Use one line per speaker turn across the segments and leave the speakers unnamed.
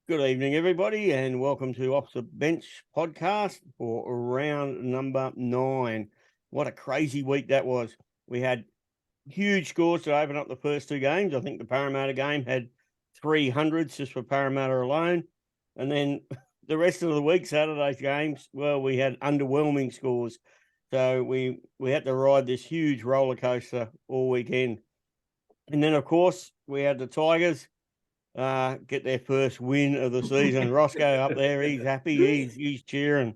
Good evening, everybody, and welcome to Off the Bench podcast for round number 9. What a crazy week that was. We had huge scores to open up the first two games. I think the Parramatta game had 300s just for Parramatta alone. And then the rest of the week, Saturday's games, well, we had underwhelming scores. So we had to ride this huge roller coaster all weekend. And then, of course, we had the Tigers get their first win of the season. Roscoe up there, he's happy, he's cheering.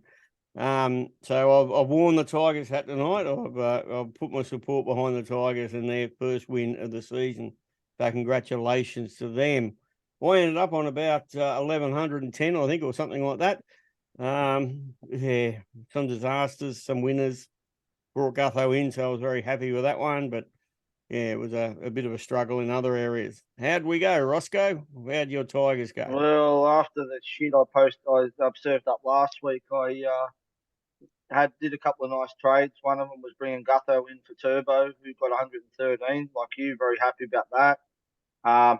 So I've worn the Tigers hat tonight. I've put my support behind the Tigers and their first win of the season. So congratulations to them. I ended up on about 1,110, I think, or something like that. Yeah, some disasters, some winners. Brought Gutho in, so I was very happy with that one. But yeah, it was a bit of a struggle in other areas. How'd we go, Roscoe? How'd your Tigers go?
Well, after the shit I served up last week, I did a couple of nice trades. One of them was bringing Gutho in for Turbo, who got 113, like you. Very happy about that.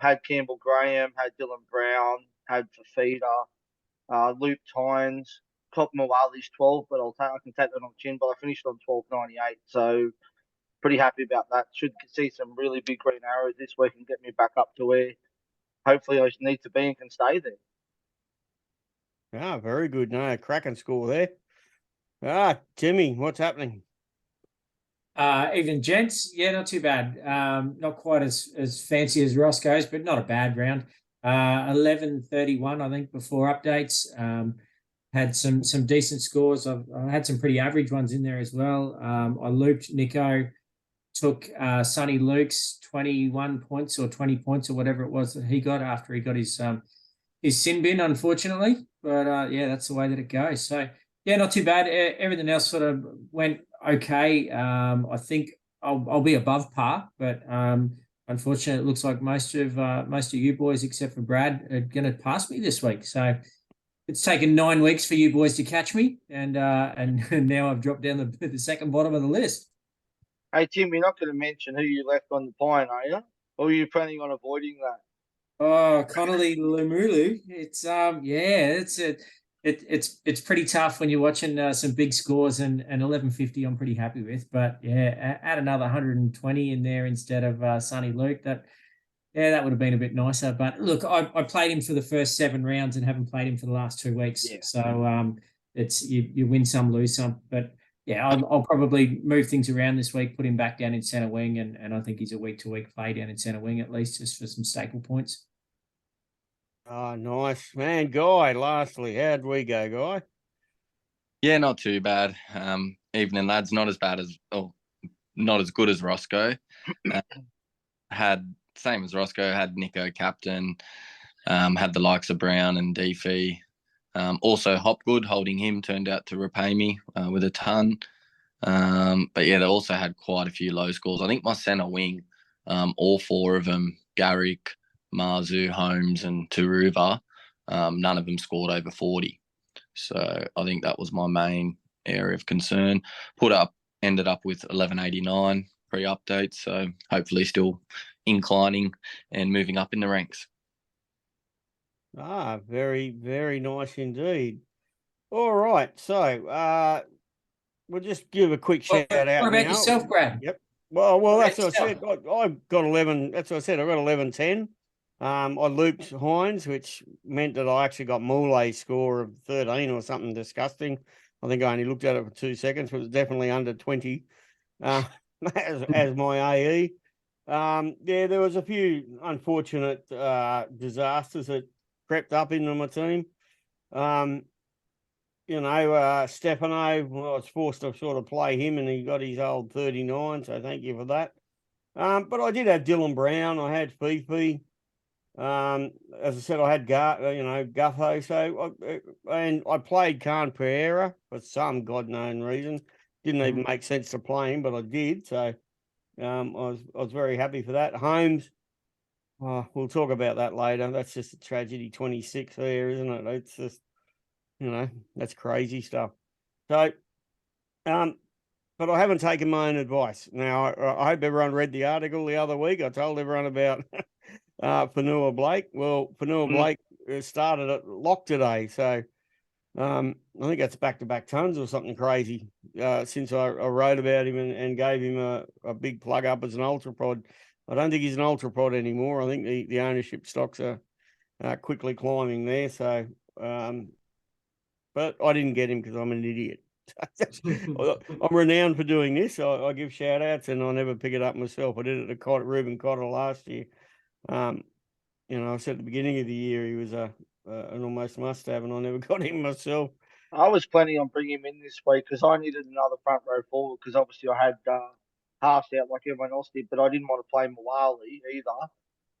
Had Campbell Graham, had Dylan Brown, had Fafita, Luke Tynes, Top Mawali's 12, but I can take that on the chin. But I finished on 12.98, so pretty happy about that. Should see some really big green arrows this week and get me back up to where hopefully I need to be and can stay there.
Very good. No, cracking score there. Timmy, what's happening?
Evening, gents. Yeah, not too bad. Not quite as fancy as Roscoe's, but not a bad round. 11:31, I think, before updates. Had some decent scores. I had some pretty average ones in there as well. I looped Nico, took Sonny Luke's 21 points or 20 points or whatever it was that he got after he got his sin bin, unfortunately. But yeah, that's the way that it goes. So yeah, not too bad. Everything else sort of went okay. I think I'll be above par, but unfortunately, it looks like most of you boys, except for Brad, are going to pass me this week. So it's taken 9 weeks for you boys to catch me, and now I've dropped down the second bottom of the list.
Hey, Tim, you're not going to mention who you left on the pine, are you? Or are you planning on avoiding that?
Oh, Connolly Lumulu. It's pretty tough when you're watching some big scores, and 1150 I'm pretty happy with. But yeah, add another 120 in there instead of Sonny Luke. That would have been a bit nicer. But look, I played him for the first 7 rounds and haven't played him for the last 2 weeks.
Yeah.
So it's you win some, lose some. But yeah, I'll probably move things around this week, put him back down in centre wing, and I think he's a week-to-week play down in centre wing at least, just for some staple points.
Oh, nice. Man, Guy, lastly, how'd we go, Guy?
Yeah, not too bad. Evening, lads. Not as bad as, not as good as Roscoe. Had, same as Roscoe, had Nico captain, had the likes of Brown and Deefy. Also, Hopgood, holding him, turned out to repay me with a ton. But yeah, they also had quite a few low scores. I think my centre wing, all 4 of them, Garrick, Marzu, Holmes and Turuva, none of them scored over 40. So I think that was my main area of concern. Ended up with 1189 pre-update, so hopefully still inclining and moving up in the ranks.
Very, very nice indeed. All right, so we'll just give a quick shout out.
What about yourself, Brad?
Yep. Well, that's what I said. I got 11. That's what I said. I got 1110. I looped Hines, which meant that I actually got Moulet's score of 13 or something disgusting. I think I only looked at it for 2 seconds, but it was definitely under 20 as my AE. Yeah, there was a few unfortunate disasters that crept up into my team. Stefano, I was forced to sort of play him and he got his old 39, so thank you for that. But I did have Dylan Brown, I had Fifi. As I said, I had Gutho, and I played Khan Pereira for some god-known reason. Didn't even make sense to play him, but I did. So I was very happy for that. Holmes, we'll talk about that later. That's just a tragedy 26 there, isn't it? It's just, that's crazy stuff. So, but I haven't taken my own advice. Now, I hope everyone read the article the other week. I told everyone about Fanua Blake. Well, Fanua Blake started at lock today. So I think that's back-to-back tons or something crazy since I wrote about him and gave him a big plug up as an ultra prod. I don't think he's an ultra prod anymore. I think the ownership stocks are quickly climbing there. So, but I didn't get him because I'm an idiot. I'm renowned for doing this. I give shout outs and I never pick it up myself. I did it to Ruben Cotter last year. I said at the beginning of the year he was an almost must have, and I never got him myself.
I was planning on bringing him in this week because I needed another front row forward because obviously I had halves out like everyone else did, but I didn't want to play Mawali either.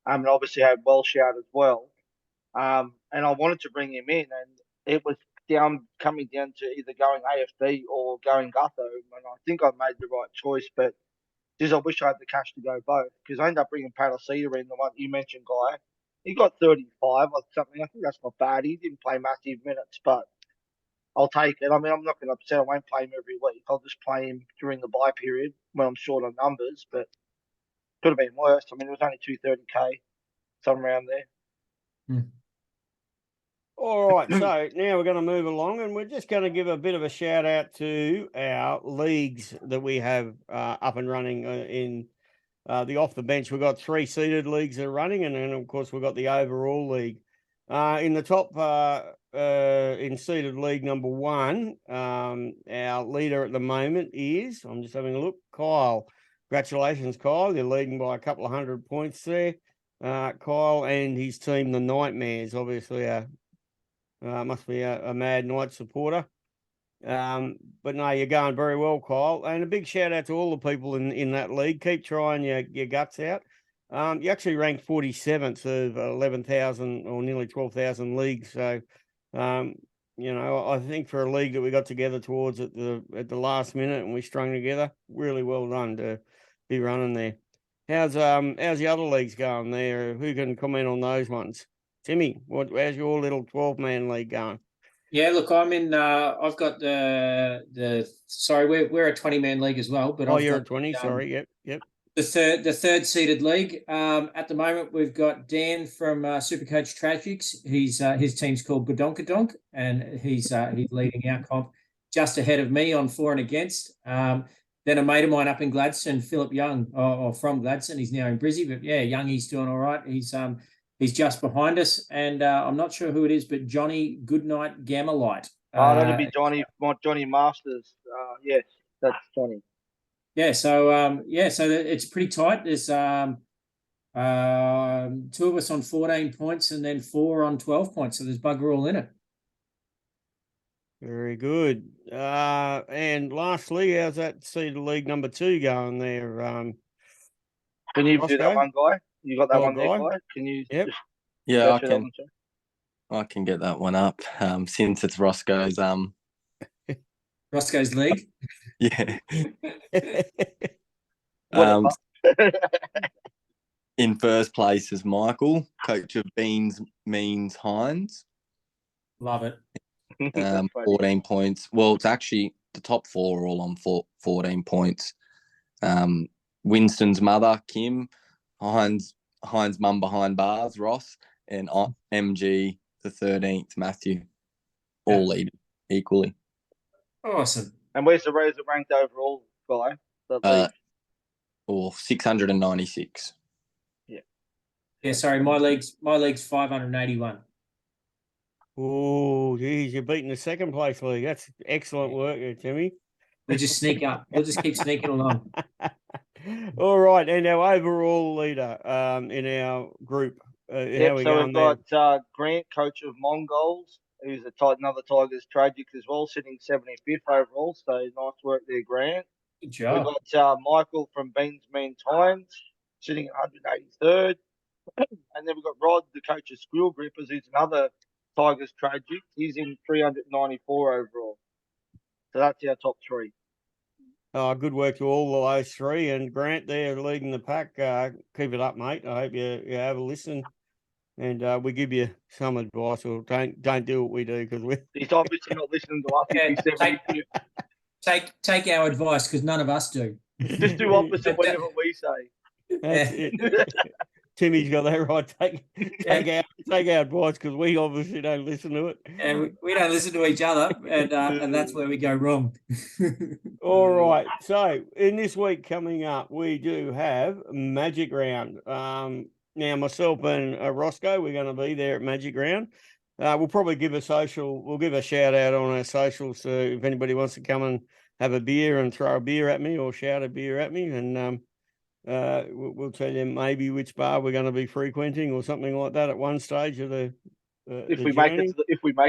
And obviously I had Welsh out as well. And I wanted to bring him in, and it was coming down to either going AFD or going Gutho, and I think I made the right choice. But I wish I had the cash to go both because I ended up bringing Palacita in, the one you mentioned, Guy. He got 35 or something. I think that's not bad. He didn't play massive minutes, but I'll take it. I mean, I'm not going to upset. I won't play him every week. I'll just play him during the bye period when I'm short on numbers, but could have been worse. I mean, it was only 230k, somewhere around there.
All right, so now we're going to move along, and we're just going to give a bit of a shout out to our leagues that we have up and running in the off the bench. We've got 3 seeded leagues that are running, and then of course we've got the overall league. In the top in seeded league number 1, our leader at the moment is, I'm just having a look, Kyle. Congratulations, Kyle. You're leading by a couple of 100 points there. Kyle and his team, the Nightmares, obviously must be a Mad Knight supporter. But no, you're going very well, Kyle. And a big shout out to all the people in that league. Keep trying your guts out. You actually ranked 47th of 11,000 or nearly 12,000 leagues. So, I think for a league that we got together towards at the last minute and we strung together, really well done to be running there. How's the other leagues going there? Who can comment on those ones? Timmy, how's your little 12-man league going?
Yeah, look, I'm in. I've got the. Sorry, we're a 20-man league as well, but
you're a 20. Sorry, yep.
The third seeded league. At the moment, we've got Dan from Supercoach Tragics. His team's called Godonkadonk, and he's leading our comp just ahead of me on for and against. Then a mate of mine up in Gladstone, Philip Young, or from Gladstone. He's now in Brizzy, but yeah, Youngie's doing all right. He's just behind us, and I'm not sure who it is, but Johnny Goodnight Gammalite.
That'd be Johnny Masters. Yes, that's Johnny.
Yeah, so it's pretty tight. There's 2 of us on 14 points, and then 4 on 12 points. So there's bugger all in it.
Very good. And lastly, how's that seeded league number 2 going there?
Can you
Roscoe?
do that one, Guy? You got that one there,
Guy?
Guy? Can you?
Yep.
Yeah, I can get that one up. Since it's Roscoe's
Roscoe's league.
Yeah.
Whatever.
In first place is Michael, coach of Beans Means Hines.
Love it.
14 points. Well, it's actually the top 4 are all on 14 points. Winston's mother, Kim, Hines' mum behind bars, Ross, and MG, the 13th, Matthew, all lead equally.
Awesome.
And where's it ranked overall, Guy?
696.
Yeah, sorry, my league's 581.
Oh, geez, you're beating the second place league. That's excellent work there, Timmy.
We'll just sneak up. We'll just keep sneaking along.
All right, and our overall leader in our group. How are we going
we've got Grant, coach of Mongols, who's another Tigers Tragic as well, sitting 75th overall. So nice work there, Grant.
Good job.
We've got Michael from Beans Mean Times, sitting at 183rd. And then we've got Rod, the coach of Squirrel Grippers, who's another Tigers Tragic. He's in 394 overall. So that's our top 3.
Good work to all those 3. And Grant there leading the pack. Keep it up, mate. I hope you have a listen. And we give you some advice, or don't do what we do, because
he's obviously not listening to us.
Take our advice, because none of us do.
Just do opposite whatever we say.
That's it. Timmy's got that right. Take our advice because we obviously don't listen to it.
And we don't listen to each other, and that's where we go wrong.
All right. So in this week coming up, we do have Magic Round. Now myself and Roscoe, we're going to be there at Magic Round. We'll probably give a shout out on our socials. So if anybody wants to come and have a beer and throw a beer at me or shout a beer at me, and we'll tell you maybe which bar we're going to be frequenting or something like that at one stage of the
if we make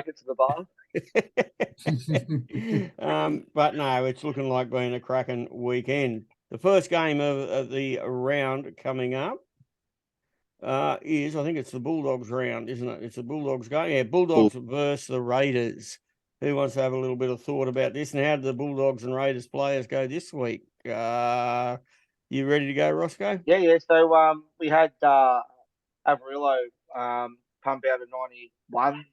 it to the bar.
But no, it's looking like being a cracking weekend. The first game of the round coming up is, I think it's the Bulldogs round, isn't it? It's the Bulldogs game. Yeah, Bulldogs versus the Raiders. Who wants to have a little bit of thought about this? And how did the Bulldogs and Raiders players go this week? You ready to go, Roscoe?
Yeah. So we had Avarillo pump out a 91.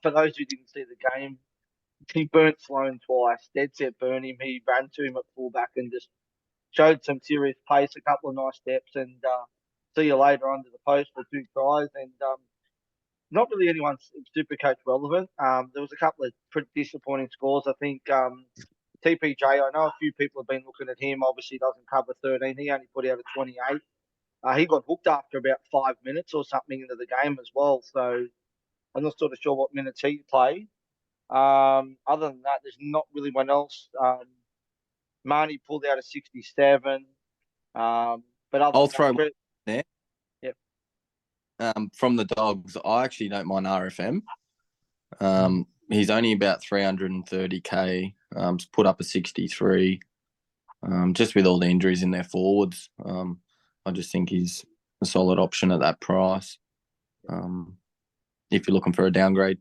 For those who didn't see the game, he burnt Sloan twice. Dead set burn him. He ran to him at fullback and just showed some serious pace, a couple of nice steps, and see you later under the post for 2 tries. And not really anyone super coach relevant. There was a couple of pretty disappointing scores. I think TPJ, I know a few people have been looking at him. Obviously doesn't cover 13. He only put out a 28. He got hooked after about 5 minutes or something into the game as well. So I'm not sort of sure what minutes he played. Other than that, there's not really one else. Marnie pulled out a 67. But
I'll throw one there.
Yep.
From the Dogs, I actually don't mind RFM. He's only about 330k. Put up a 63. Just with all the injuries in their forwards, I just think he's a solid option at that price. If you're looking for a downgrade.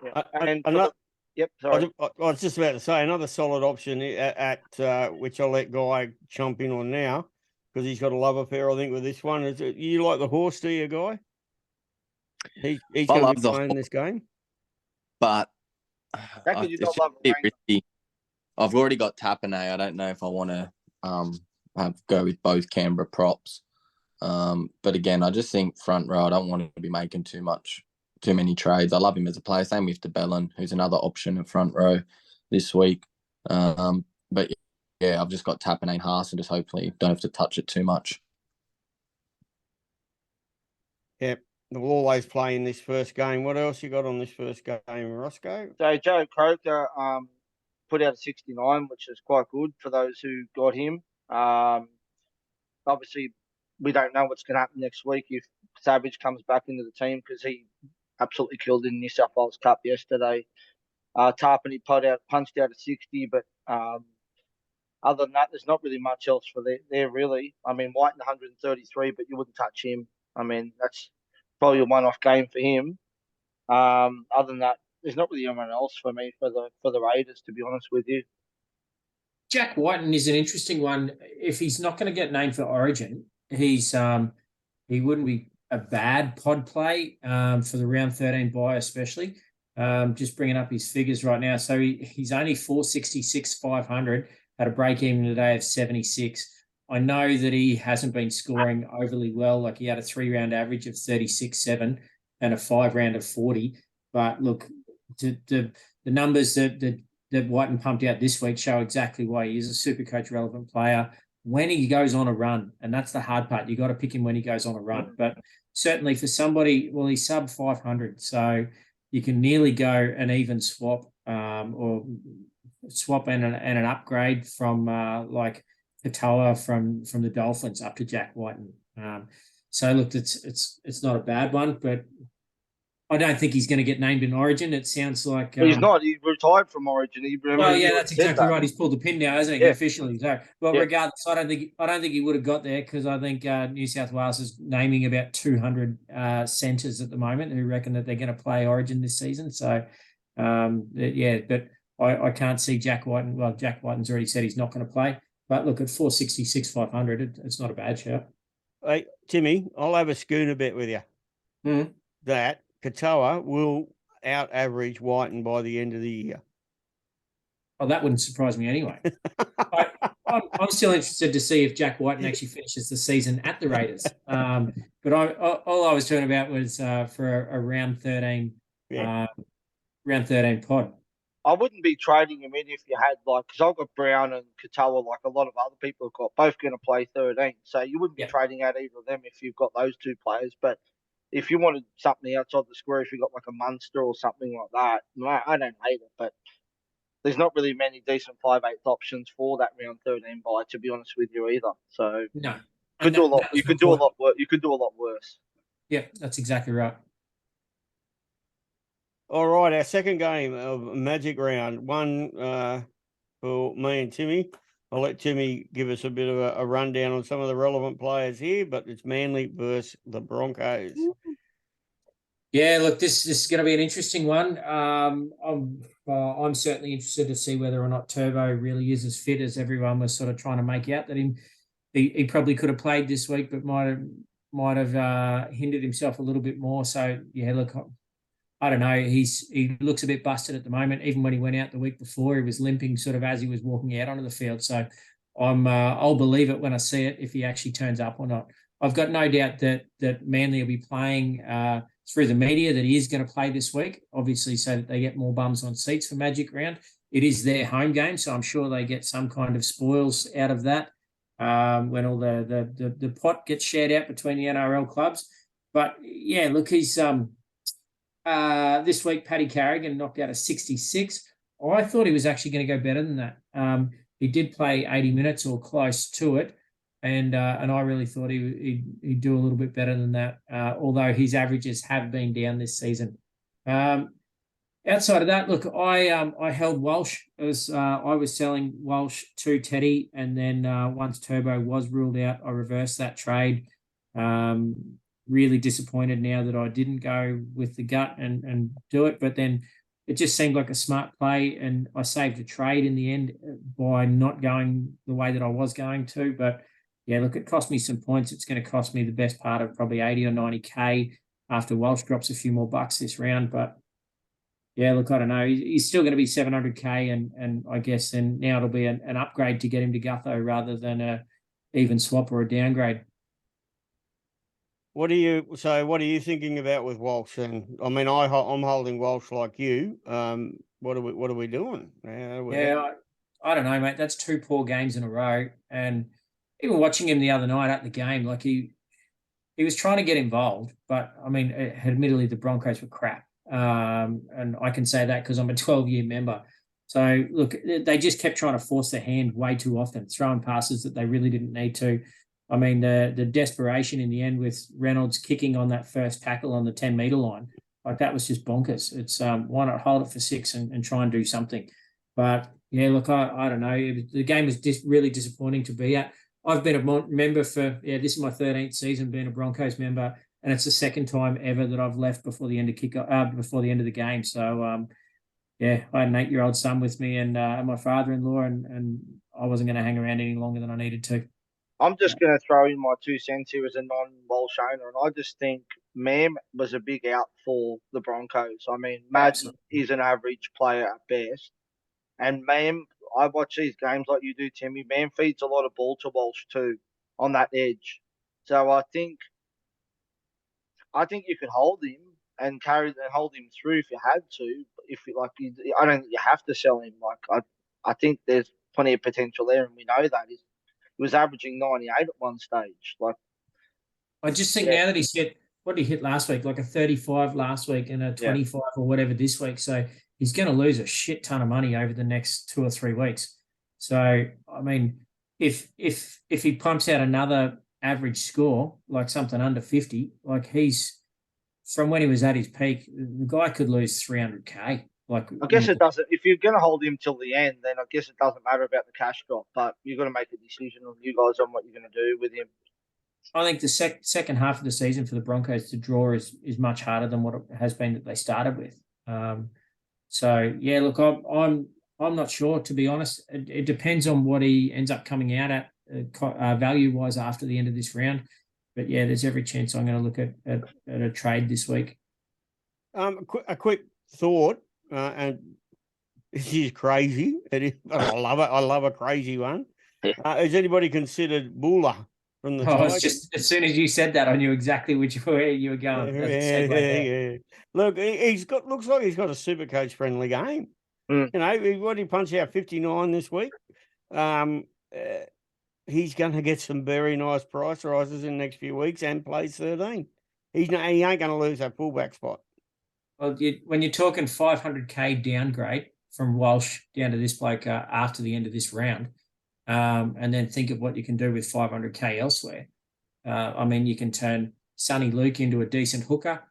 Yeah. Yep, sorry.
I was just about to say another solid option at which I'll let Guy jump in on now because he's got a love affair, I think, with this one. Is it, you like the horse, do you, Guy? He's going to be playing this game.
But
you don't love risky.
I've already got Tapane. I don't know if I want to go with both Canberra props. But again, I just think front row, I don't want to be making too many trades. I love him as a player. Same with DeBellin, who's another option at front row this week. But yeah, I've just got Tapane and Haas and just hopefully don't have to touch it too much.
Yep. They'll always play in this first game. What else you got on this first game, Roscoe?
So Joe Croker put out a 69, which is quite good for those who got him. Obviously, we don't know what's going to happen next week if Savage comes back into the team because he absolutely killed in New South Wales Cup yesterday. Tarpany punched out a 60, but other than that, there's not really much else for there really. I mean, White 133, but you wouldn't touch him. I mean, that's probably a one-off game for him. Other than that, there's not really anyone else for me for the Raiders, to be honest with you.
Jack Whiten is an interesting one. If he's not going to get named for Origin, he wouldn't be a bad pod play for the round 13 bye, especially. Just bringing up his figures right now. So he's only 466, 500 at a break even today of 76. I know that he hasn't been scoring overly well. Like he had a 3-round average of 36.7 and a 5-round of 40. But look, the numbers that Whiten pumped out this week show exactly why he is a super coach relevant player when he goes on a run. And that's the hard part. You got to pick him when he goes on a run. But certainly for somebody, well, he's sub 500. So you can nearly go an even swap or swap and an upgrade from like Katoa from the Dolphins up to Jack Whiten. So look, it's not a bad one, but I don't think he's going to get named in Origin. It sounds like
he's not. He retired from Origin.
That's exactly right. He's pulled the pin now, hasn't he? Yeah. Officially. So, regardless, I don't think he would have got there because I think New South Wales is naming about 200 centres at the moment who reckon that they're going to play Origin this season. So, but I can't see Jack Whiten. Well, Jack Whiten's already said he's not going to play. But look, at 466, 500, it's not a bad shout.
Hey, Timmy, I'll have a schooner bet with you.
Mm-hmm.
That Katoa will out-average Whiten by the end of the year.
Oh, that wouldn't surprise me anyway. I'm still interested to see if Jack Whiten actually finishes the season at the Raiders. But all I was talking about was for a round 13, round 13 pod.
I wouldn't be trading him in if you had because I've got Brown and Katoa, like a lot of other people have got, both going to play 13. So you wouldn't be trading out either of them if you've got those two players. But if you wanted something outside the square, if you got like a Munster or something like that, I don't hate it. But there's not really many decent 5/8 options for that round 13 buy, to be honest with you either. So
no,
you could do a lot worse. You could do a lot worse.
Yeah, that's exactly right.
All right, our second game of Magic Round, one for me and Timmy. I'll let Timmy give us a bit of a rundown on some of the relevant players here, but it's Manly versus the Broncos.
Yeah, look, this is going to be an interesting one. I'm certainly interested to see whether or not Turbo really is as fit as everyone was sort of trying to make out that he probably could have played this week, but might have hindered himself a little bit more. So yeah, look, I don't know. He looks a bit busted at the moment. Even when he went out the week before, he was limping sort of as he was walking out onto the field. So I'll believe it when I see it if he actually turns up or not. I've got no doubt that Manly will be playing through the media that he is going to play this week, obviously, so that they get more bums on seats for Magic Round. It is their home game, so I'm sure they get some kind of spoils out of that when all the pot gets shared out between the NRL clubs. But yeah, look, he's this week, Paddy Carrigan knocked out a 66. I thought he was actually going to go better than that. He did play 80 minutes or close to it, and I really thought he'd do a little bit better than that, although his averages have been down this season. Outside of that, look, I held Walsh. I was selling Walsh to Teddy, and then once Turbo was ruled out, I reversed that trade. Really disappointed now that I didn't go with the gut and do it, but then it just seemed like a smart play, and I saved a trade in the end by not going the way that I was going to. But yeah, look, it cost me some points. It's going to cost me the best part of probably 80 or 90K after Walsh drops a few more bucks this round. But yeah, look, I don't know. He's still going to be 700K, and I guess then now it'll be an upgrade to get him to Gutho rather than a even swap or a downgrade.
What are you thinking about with Walsh? And I mean, I'm holding Walsh like you. What are we doing?
I don't know, mate. That's 2 poor games in a row, and even watching him the other night at the game, like he was trying to get involved, but I mean, admittedly, the Broncos were crap, and I can say that because I'm a 12-year member. So look, they just kept trying to force their hand way too often, throwing passes that they really didn't need to. I mean, the desperation in the end with Reynolds kicking on that first tackle on the 10-meter line, like that was just bonkers. It's why not hold it for 6 and try and do something? But yeah, look, I don't know. The game was really disappointing to be at. I've been a member for this is my 13th season being a Broncos member, and it's the second time ever that I've left before the end of before the end of the game. So I had an 8-year-old son with me and my father-in-law, and I wasn't going to hang around any longer than I needed to.
I'm just going to throw in my 2 cents here as a non-Walsh owner, and I just think Mam was a big out for the Broncos. I mean, Madden is an average player at best, and Mam, I watch these games like you do, Timmy. Mam feeds a lot of ball to Walsh too on that edge, so I think you could hold him and hold him through if you had to. If you I don't think you have to sell him. I think there's plenty of potential there, and we know that he was averaging 98 at one stage.
I just think now that he's hit, what did he hit last week? Like a 35 last week and a 25 or whatever this week. So he's going to lose a shit ton of money over the next 2 or 3 weeks. So, I mean, if he pumps out another average score, like something under 50, like he's, from when he was at his peak, the guy could lose 300K. Like,
I guess it doesn't. If you're going to hold him till the end, then I guess it doesn't matter about the cash drop. But you've got to make a decision on you guys on what you're going to do with him.
I think the second half of the season for the Broncos to draw is much harder than what it has been that they started with. So yeah, look, I'm not sure, to be honest. It depends on what he ends up coming out at value wise after the end of this round. But yeah, there's every chance I'm going to look at a trade this week.
A quick thought. And this is crazy. It is, but I love it. I love a crazy one. Has anybody considered Bula from the
Oh, it's
Tigers?
just as soon as you said that, I knew exactly where you were going. That's a segue there.
Yeah. Look, he's got looks like he's got a super coach friendly game.
Mm.
You know, what he punched out 59 this week. He's going to get some very nice price rises in the next few weeks and plays 13. He ain't going to lose that fullback spot.
Well, when you're talking 500k downgrade from Walsh down to this bloke after the end of this round, and then think of what you can do with 500k elsewhere. I mean, you can turn Sonny Luke into a decent hooker,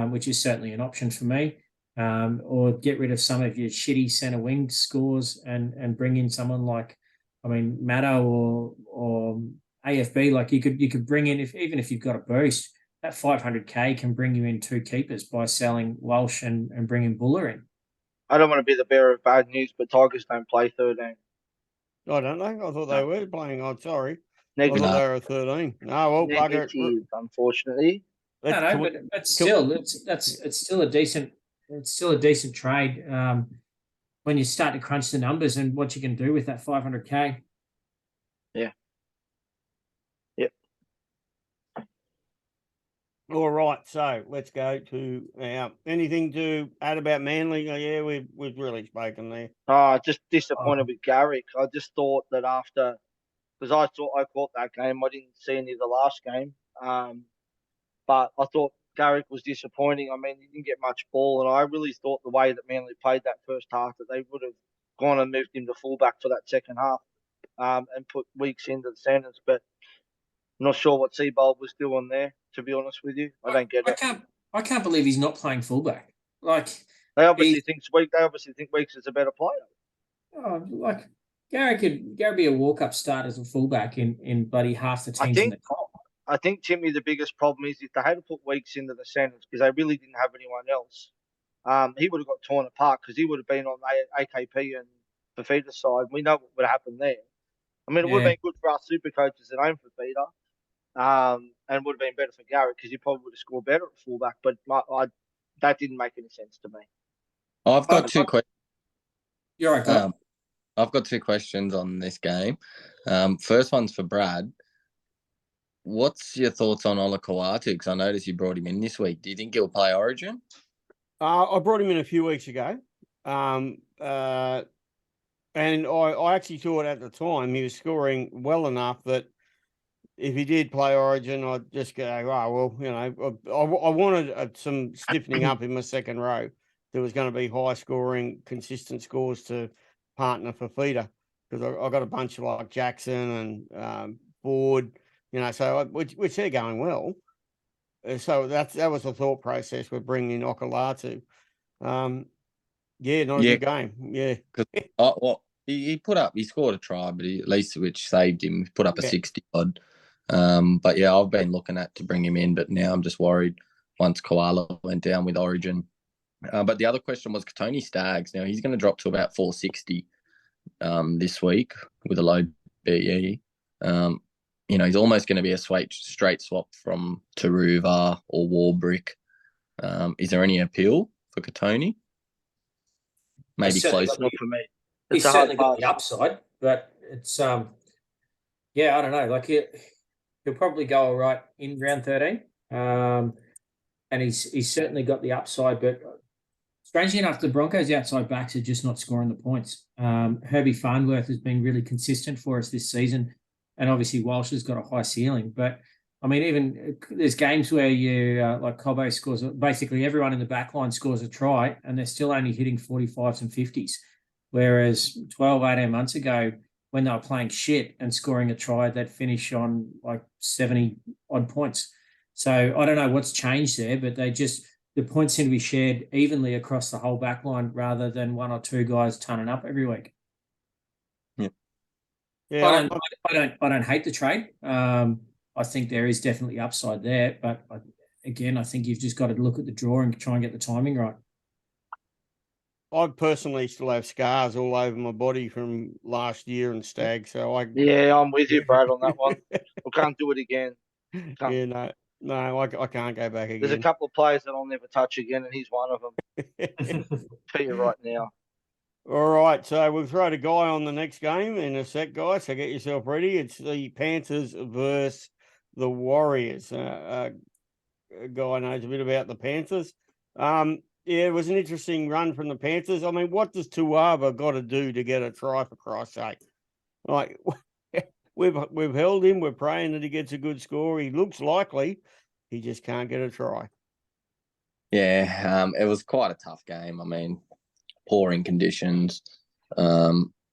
which is certainly an option for me, or get rid of some of your shitty centre wing scores and bring in someone like, I mean, Maddo or AFB. Like you could bring in, even if you've got a boost, that 500k can bring you in 2 keepers by selling Walsh and bringing Buller in.
I don't want to be the bearer of bad news, but Tigers don't play 13.
I don't know. I thought they were playing. I'm sorry.
Negative.
I thought they were 13. No, well, bugger
Negative, unfortunately.
But still, it's still a decent trade when you start to crunch the numbers and what you can do with that 500k.
Yeah. Yep.
All right, so let's go to anything to add about Manly. Yeah, we've really spoken there.
Just disappointed with Garrick. I just thought that after, because I caught that game. I didn't see any of the last game. But I thought Garrick was disappointing. I mean, he didn't get much ball, and I really thought the way that Manly played that first half that they would have gone and moved him to fullback for that second half, and put Weeks into the centres. But I'm not sure what Seabold was doing there. To be honest with you, I don't get it.
I can't believe he's not playing fullback. Like
They obviously think Weeks is a better player.
Like Gary could be a walk-up start as a fullback in bloody half the teams in the top.
I think, Timmy, the biggest problem is if they had to put Weeks into the centres because they really didn't have anyone else, he would have got torn apart because he would have been on AKP and Fafita's side. We know what would have happened there. I mean, it would have been good for our super coaches at home for Fafita, and would have been better for Garrett because he probably would have scored better at fullback. But that didn't make any sense to me.
I've got 2 questions.
You're right, Bob.
I've got 2 questions on this game. First one's for Brad. What's your thoughts on Ola Kawatu? Because I noticed you brought him in this week. Do you think he'll play Origin?
I brought him in a few weeks ago. And I actually thought at the time he was scoring well enough that if he did play Origin, I'd just go, oh, well, you know, I wanted some stiffening up in my second row. There was going to be high scoring, consistent scores to partner for feeder because I got a bunch of like Jackson and Ford. You know, so which they're going well. So that was the thought process with bringing in Okalatu. Yeah, not a good game. Yeah.
Well, he scored a try, but at least which saved him. He put up a 60 odd. But yeah, I've been looking at to bring him in, but now I'm just worried once Koala went down with Origin. But the other question was Katoni Staggs. Now he's going to drop to about 460 this week with a low BE. You know, he's almost going to be a straight swap from Taruva or Warbrick. Is there any appeal for Katoni? Maybe close.
Not for me.
He's certainly got the upside, but it's yeah, I don't know. Like he'll probably go all right in round 13, and he's certainly got the upside. But strangely enough, the Broncos' outside backs are just not scoring the points. Herbie Farnworth has been really consistent for us this season. And obviously Walsh has got a high ceiling. But, I mean, even there's games where you, like Cobbo scores, basically everyone in the back line scores a try and they're still only hitting 45s and 50s. Whereas 12, 18 months ago, when they were playing shit and scoring a try, they'd finish on like 70-odd points. So I don't know what's changed there, but the points seem to be shared evenly across the whole back line rather than 1 or 2 guys turning up every week.
Yeah,
I don't hate the trade. I think there is definitely upside there, but again, I think you've just got to look at the draw and try and get the timing right.
I personally still have scars all over my body from last year and Stag, so
I'm with you, Brad, on that one. I can't do it again.
Yeah, no, I can't go back again.
There's a couple of players that I'll never touch again, and he's one of them. Tell you right now.
All right, so we'll throw the guy on the next game in a sec, guys. So get yourself ready. It's the Panthers versus the Warriors. A guy knows a bit about the Panthers. Yeah, it was an interesting run from the Panthers. I mean, what does Tuava got to do to get a try, for Christ's sake? Like, we've held him. We're praying that he gets a good score. He looks likely. He just can't get a try.
Yeah, it was quite a tough game. I mean, pouring conditions,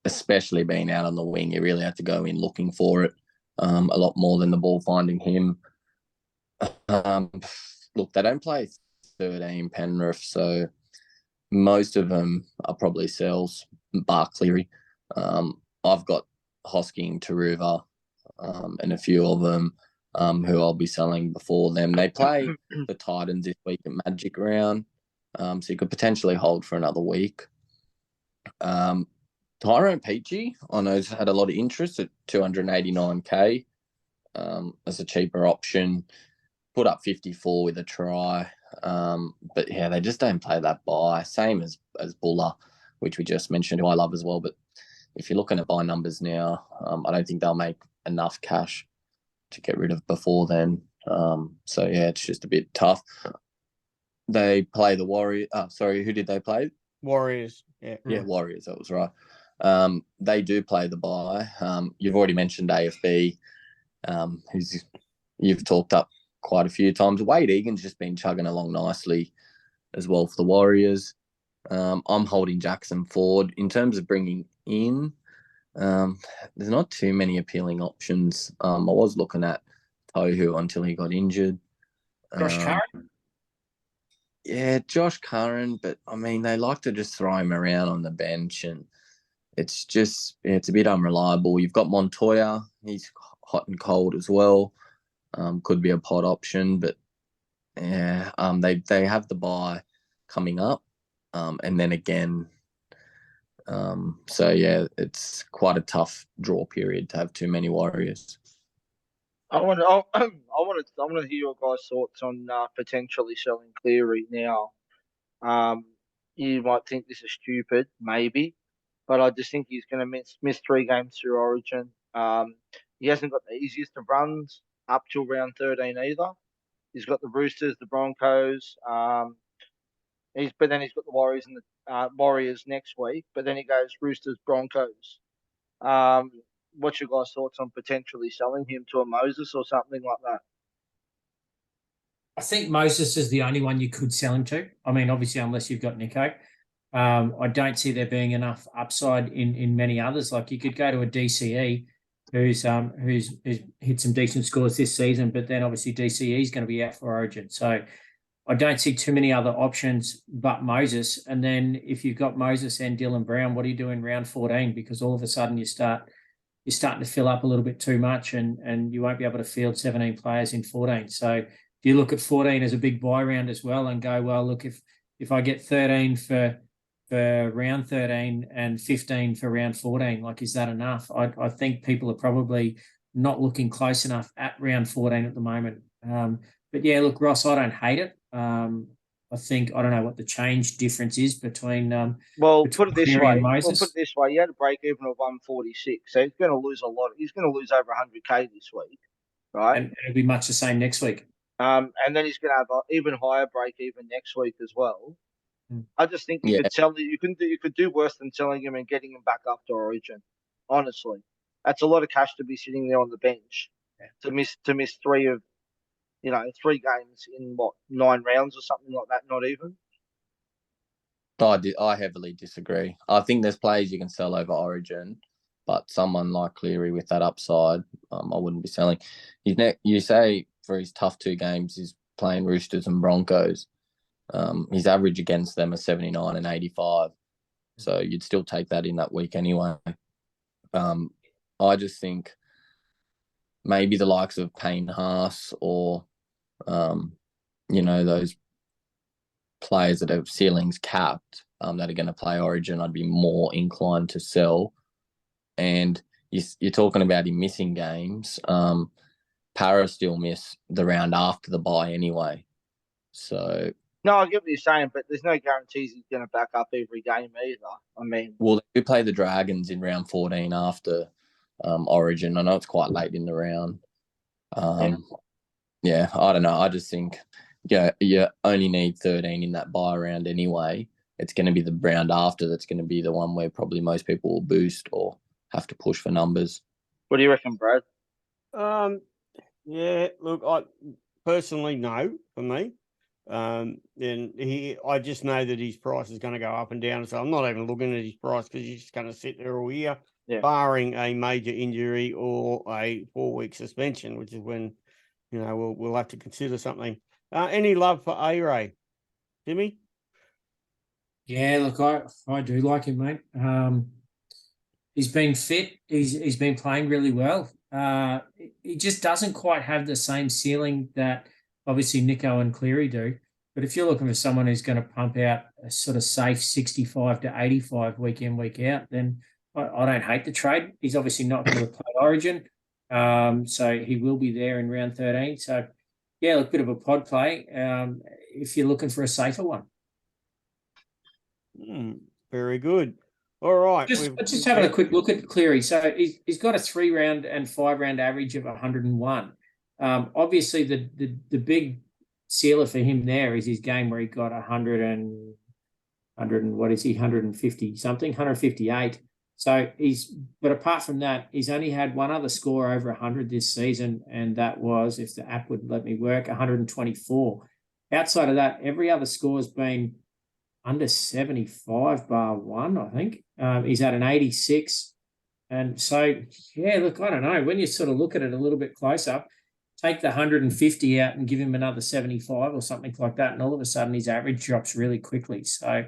especially being out on the wing. You really had to go in looking for it a lot more than the ball finding him. Look, they don't play 13 Penrith, so most of them are probably sells, bar Cleary. I've got Hosking, Taruva, and a few of them who I'll be selling before them. They play the Titans this week at Magic Round, so you could potentially hold for another week. Tyrone Peachy, I know, has had a lot of interest at 289k as a cheaper option. Put up 54 with a try. But yeah, they just don't play that buy. Same as Buller, which we just mentioned, who I love as well. But if you're looking at buy numbers now, I don't think they'll make enough cash to get rid of before then. So yeah, it's just a bit tough. They play the Warriors. Sorry, who did they play?
Warriors. Yeah,
Warriors. That was right. They do play the buy. You've already mentioned AFB, who's you've talked up quite a few times. Wade Egan's just been chugging along nicely as well for the Warriors. I'm holding Jackson Ford. In terms of bringing in, there's not too many appealing options. I was looking at Tohu until he got injured.
Josh Curran?
Yeah, Josh Curran, but I mean, they like to just throw him around on the bench, and it's just, it's a bit unreliable. You've got Montoya, he's hot and cold as well. Could be a pot option, but yeah, they have the buy coming up, and then again. So yeah, it's quite a tough draw period to have too many Warriors.
I want to hear your guys' thoughts on potentially selling Cleary now. You might think this is stupid, maybe, but I just think he's going to miss 3 games through Origin. He hasn't got the easiest of runs up till round 13 either. He's got the Roosters, the Broncos. But then he's got the Warriors and the Warriors next week. But then he goes Roosters, Broncos. What's your guys' thoughts on potentially selling him to a Moses or something like that?
I think Moses is the only one you could sell him to. I mean, obviously, unless you've got Nico. I don't see there being enough upside in many others. Like you could go to a DCE who's hit some decent scores this season, but then obviously DCE is going to be out for Origin. So I don't see too many other options but Moses. And then if you've got Moses and Dylan Brown, what do you do in round 14? Because all of a sudden you're starting to fill up a little bit too much, and you won't be able to field 17 players in 14. So do you look at 14 as a big buy round as well and go, well, look, if I get 13 for round 13 and 15 for round 14, like, is that enough? I think people are probably not looking close enough at round 14 at the moment. But yeah, look, Ross, I don't hate it. I think, I don't know what the change difference is between
Put it this way.
Moses.
Put it this way. He had a break even of 146, so he's going to lose a lot. He's going to lose over 100k this week, right?
And it'll be much the same next week.
And then he's going to have an even higher break even next week as well. I just think you could do worse than selling him and getting him back after Origin. Honestly, that's a lot of cash to be sitting there on the bench to miss 3 games in 9 rounds or something like that. Not even.
I heavily disagree. I think there's players you can sell over Origin, but someone like Cleary with that upside, I wouldn't be selling. You say for his tough 2 games, he's playing Roosters and Broncos. His average against them is 79 and 85. So you'd still take that in that week anyway. I just think maybe the likes of Payne Haas or, those players that have ceilings capped that are going to play Origin, I'd be more inclined to sell. And you're talking about him missing games. Para still miss the round after the bye anyway. So
No, I get what you're saying, but there's no guarantees he's going to back up every game either. I mean,
Well, they do play the Dragons in round 14 after Origin. I know it's quite late in the round. Yeah, I don't know. I just think you only need 13 in that bye round anyway. It's going to be the round after that's going to be the one where probably most people will boost or have to push for numbers.
what do you reckon, Brad?
Yeah, look, I personally no for me. And I just know that his price is going to go up and down. So I'm not even looking at his price because he's just going to sit there all year, barring a major injury or a 4-week suspension, which is when, we'll have to consider something. Any love for A-Ray, Timmy?
Yeah, look, I do like him, mate. He's been fit. He's been playing really well. He just doesn't quite have the same ceiling that obviously Nico and Cleary do. But if you're looking for someone who's going to pump out a sort of safe 65 to 85 week in, week out, then I don't hate the trade. He's obviously not going to play Origin. So he will be there in round 13. So, yeah, a bit of a pod play if you're looking for a safer one.
Very good. All right.
Just having a quick look at Cleary. So he's got a 3-round and 5-round average of 101. Obviously, the big sealer for him there is his game where he got 150 something, 158. So but apart from that, he's only had one other score over 100 this season, and that was, if the app would let me work, 124. Outside of that, every other score has been under 75 bar one, I think. He's at an 86. And so, yeah, look, I don't know. When you sort of look at it a little bit closer, take the 150 out and give him another 75 or something like that, and all of a sudden his average drops really quickly. So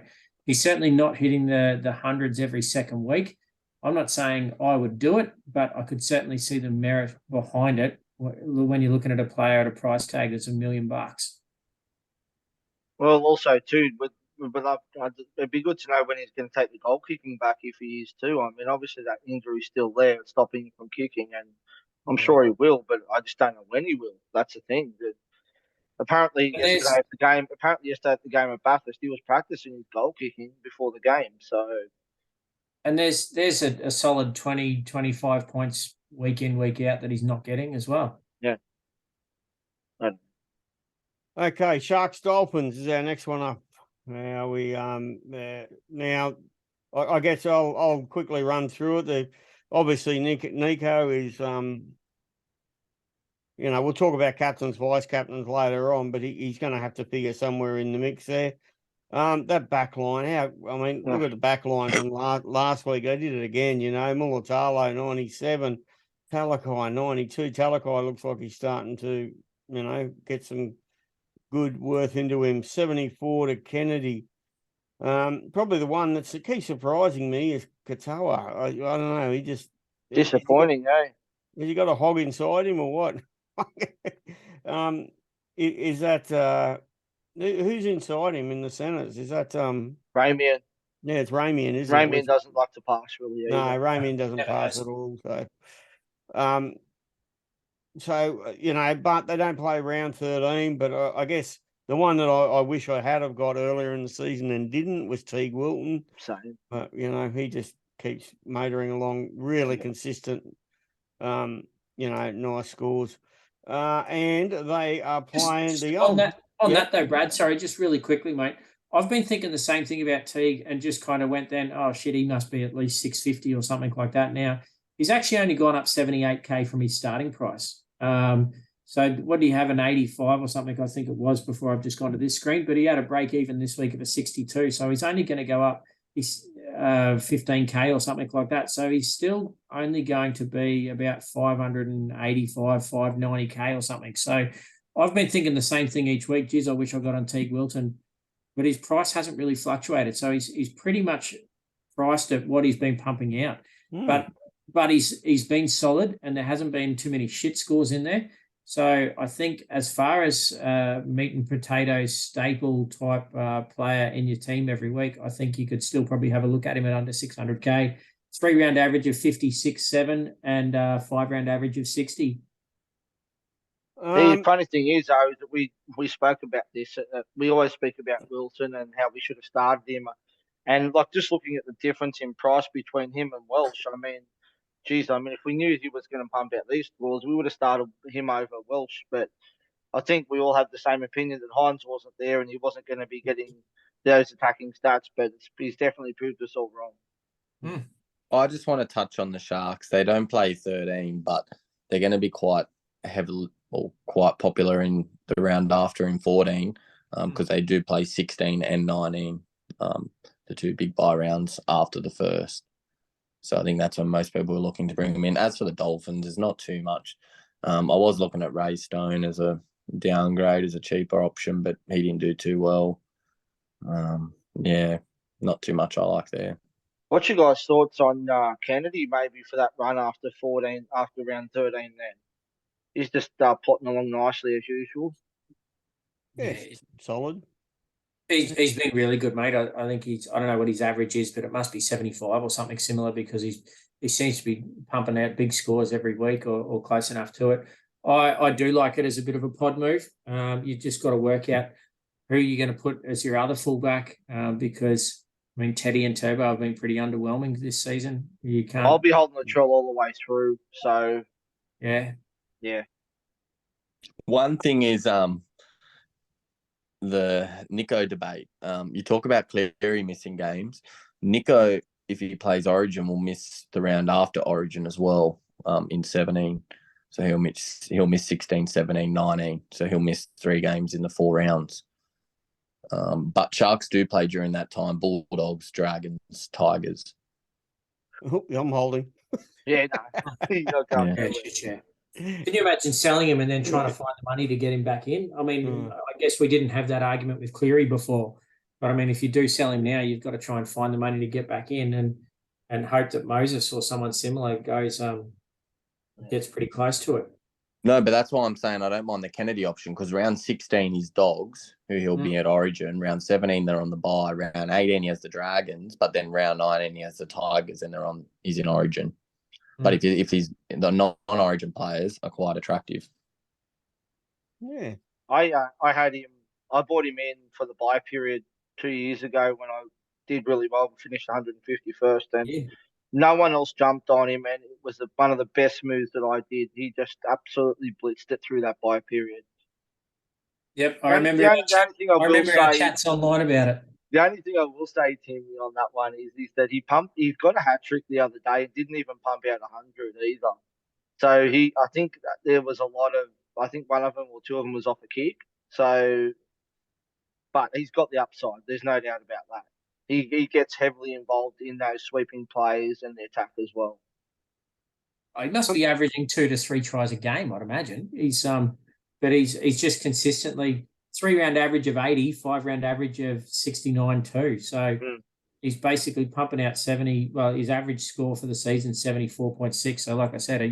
he's certainly not hitting the hundreds every second week. I'm not saying I would do it, but I could certainly see the merit behind it when you're looking at a player at a price tag that's $1 million.
Well, also too, it'd be good to know when he's going to take the goal kicking back if he is too. I mean, obviously that injury's still there, it's stopping him from kicking, and I'm sure he will, but I just don't know when he will. That's the thing. Apparently yesterday at the game at Bathurst, he was practicing his goal kicking before the game. So,
and there's a solid 20, 25 points week in, week out that he's not getting as well.
Yeah.
Okay, Sharks Dolphins is our next one up. Now I guess I'll quickly run through it. Obviously Nico is we'll talk about captains, vice captains later on, but he's going to have to figure somewhere in the mix there. That back line, look at the back line from last week. They did it again, Mulatalo 97, Talakai 92. Talakai looks like he's starting to, get some good worth into him. 74 to Kennedy. Probably the one that keeps surprising me is Katoa. I don't know. He just
disappointing,
has he got a hog inside him or what? Is that who's inside him in the centres? Is that
Ramian?
Yeah, it's Ramian, isn't it?
Ramian doesn't like to pass really either.
No, Ramian doesn't pass at all. So, but they don't play round 13. But I guess the one that I wish I had have got earlier in the season and didn't was Teague Wilton.
Same.
But, he just keeps motoring along, really consistent, nice scores. And they are playing
on that though, Brad, sorry, just really quickly, mate. I've been thinking the same thing about Teague and just kind of went then, oh shit, he must be at least 650 or something like that now. He's actually only gone up 78K from his starting price. So what do you have, an 85 or something, I think it was, before I've just gone to this screen, but he had a break even this week of a 62. So he's only going to go up 15K or something like that. So he's still only going to be about 585, 590K or something. So I've been thinking the same thing each week. Geez, I wish I got on Teague Wilton, but his price hasn't really fluctuated. So he's pretty much priced at what he's been pumping out. But he's been solid, and there hasn't been too many shit scores in there. So I think as far as meat and potatoes staple type player in your team every week, I think you could still probably have a look at him at under 600K. 3-round average of 56.7 and 5-round average of 60.
The funny thing is, though, is that we spoke about this. We always speak about Wilson and how we should have started him. And like just looking at the difference in price between him and Welsh, I mean, geez, I mean, if we knew he was going to pump out these scores, we would have started him over Welsh. But I think we all have the same opinion that Hines wasn't there and he wasn't going to be getting those attacking stats. But he's definitely proved us all wrong.
I just want to touch on the Sharks. They don't play 13, but they're going to be quite heavily or quite popular in the round after in 14 because they do play 16 and 19, the two big bye rounds after the first. So I think that's when most people are looking to bring them in. As for the Dolphins, there's not too much. I was looking at Ray Stone as a downgrade, as a cheaper option, but he didn't do too well. Yeah, not too much I like there.
What's your guys' thoughts on Kennedy maybe for that run after 14, after round 13 then? He's just plotting along nicely as usual.
Yeah, solid.
He's been really good, mate. I think I don't know what his average is, but it must be 75 or something similar because he seems to be pumping out big scores every week or close enough to it. I do like it as a bit of a pod move. You just got to work out who you're going to put as your other fullback because, I mean, Teddy and Turbo have been pretty underwhelming this season. You can't.
I'll be holding the trail all the way through. So,
yeah.
One thing is the Nico debate. You talk about Cleary missing games. Nico, if he plays Origin, will miss the round after Origin as well in 17. So he'll miss 16, 17, 19. So he'll miss 3 games in the 4 rounds. But Sharks do play during that time. Bulldogs, Dragons, Tigers.
Oh, I'm holding.
Yeah, no.
Yeah. Can you imagine selling him and then trying to find the money to get him back in? I mean, I guess we didn't have that argument with Cleary before. But, I mean, if you do sell him now, you've got to try and find the money to get back in and hope that Moses or someone similar gets pretty close to it.
No, but that's why I'm saying I don't mind the Kennedy option because round 16 is Dogs, who he'll be at Origin. Round 17, they're on the bye. Round 18, he has the Dragons. But then round 19, he has the Tigers and he's in Origin. But if he's the non-Origin players are quite attractive.
Yeah,
I had him. I bought him in for the buy period 2 years ago when I did really well. We finished 151st, and no one else jumped on him, and it was one of the best moves that I did. He just absolutely blitzed it through that buy period.
Yep, I remember.
The only thing I will say,
our chats online about it.
The only thing I will say, Timmy, on that one is that he's got a hat trick the other day and didn't even pump out 100 either. So I think that there was a lot of, I think one of them or two of them was off a kick. So, but he's got the upside. There's no doubt about that. He gets heavily involved in those sweeping plays and the attack as well.
He must be averaging 2 to 3 tries a game, I'd imagine. He's just consistently 3-round average of 80, 5-round average of 69 too. So he's basically pumping out 70. Well, his average score for the season 74.6. So like I said, I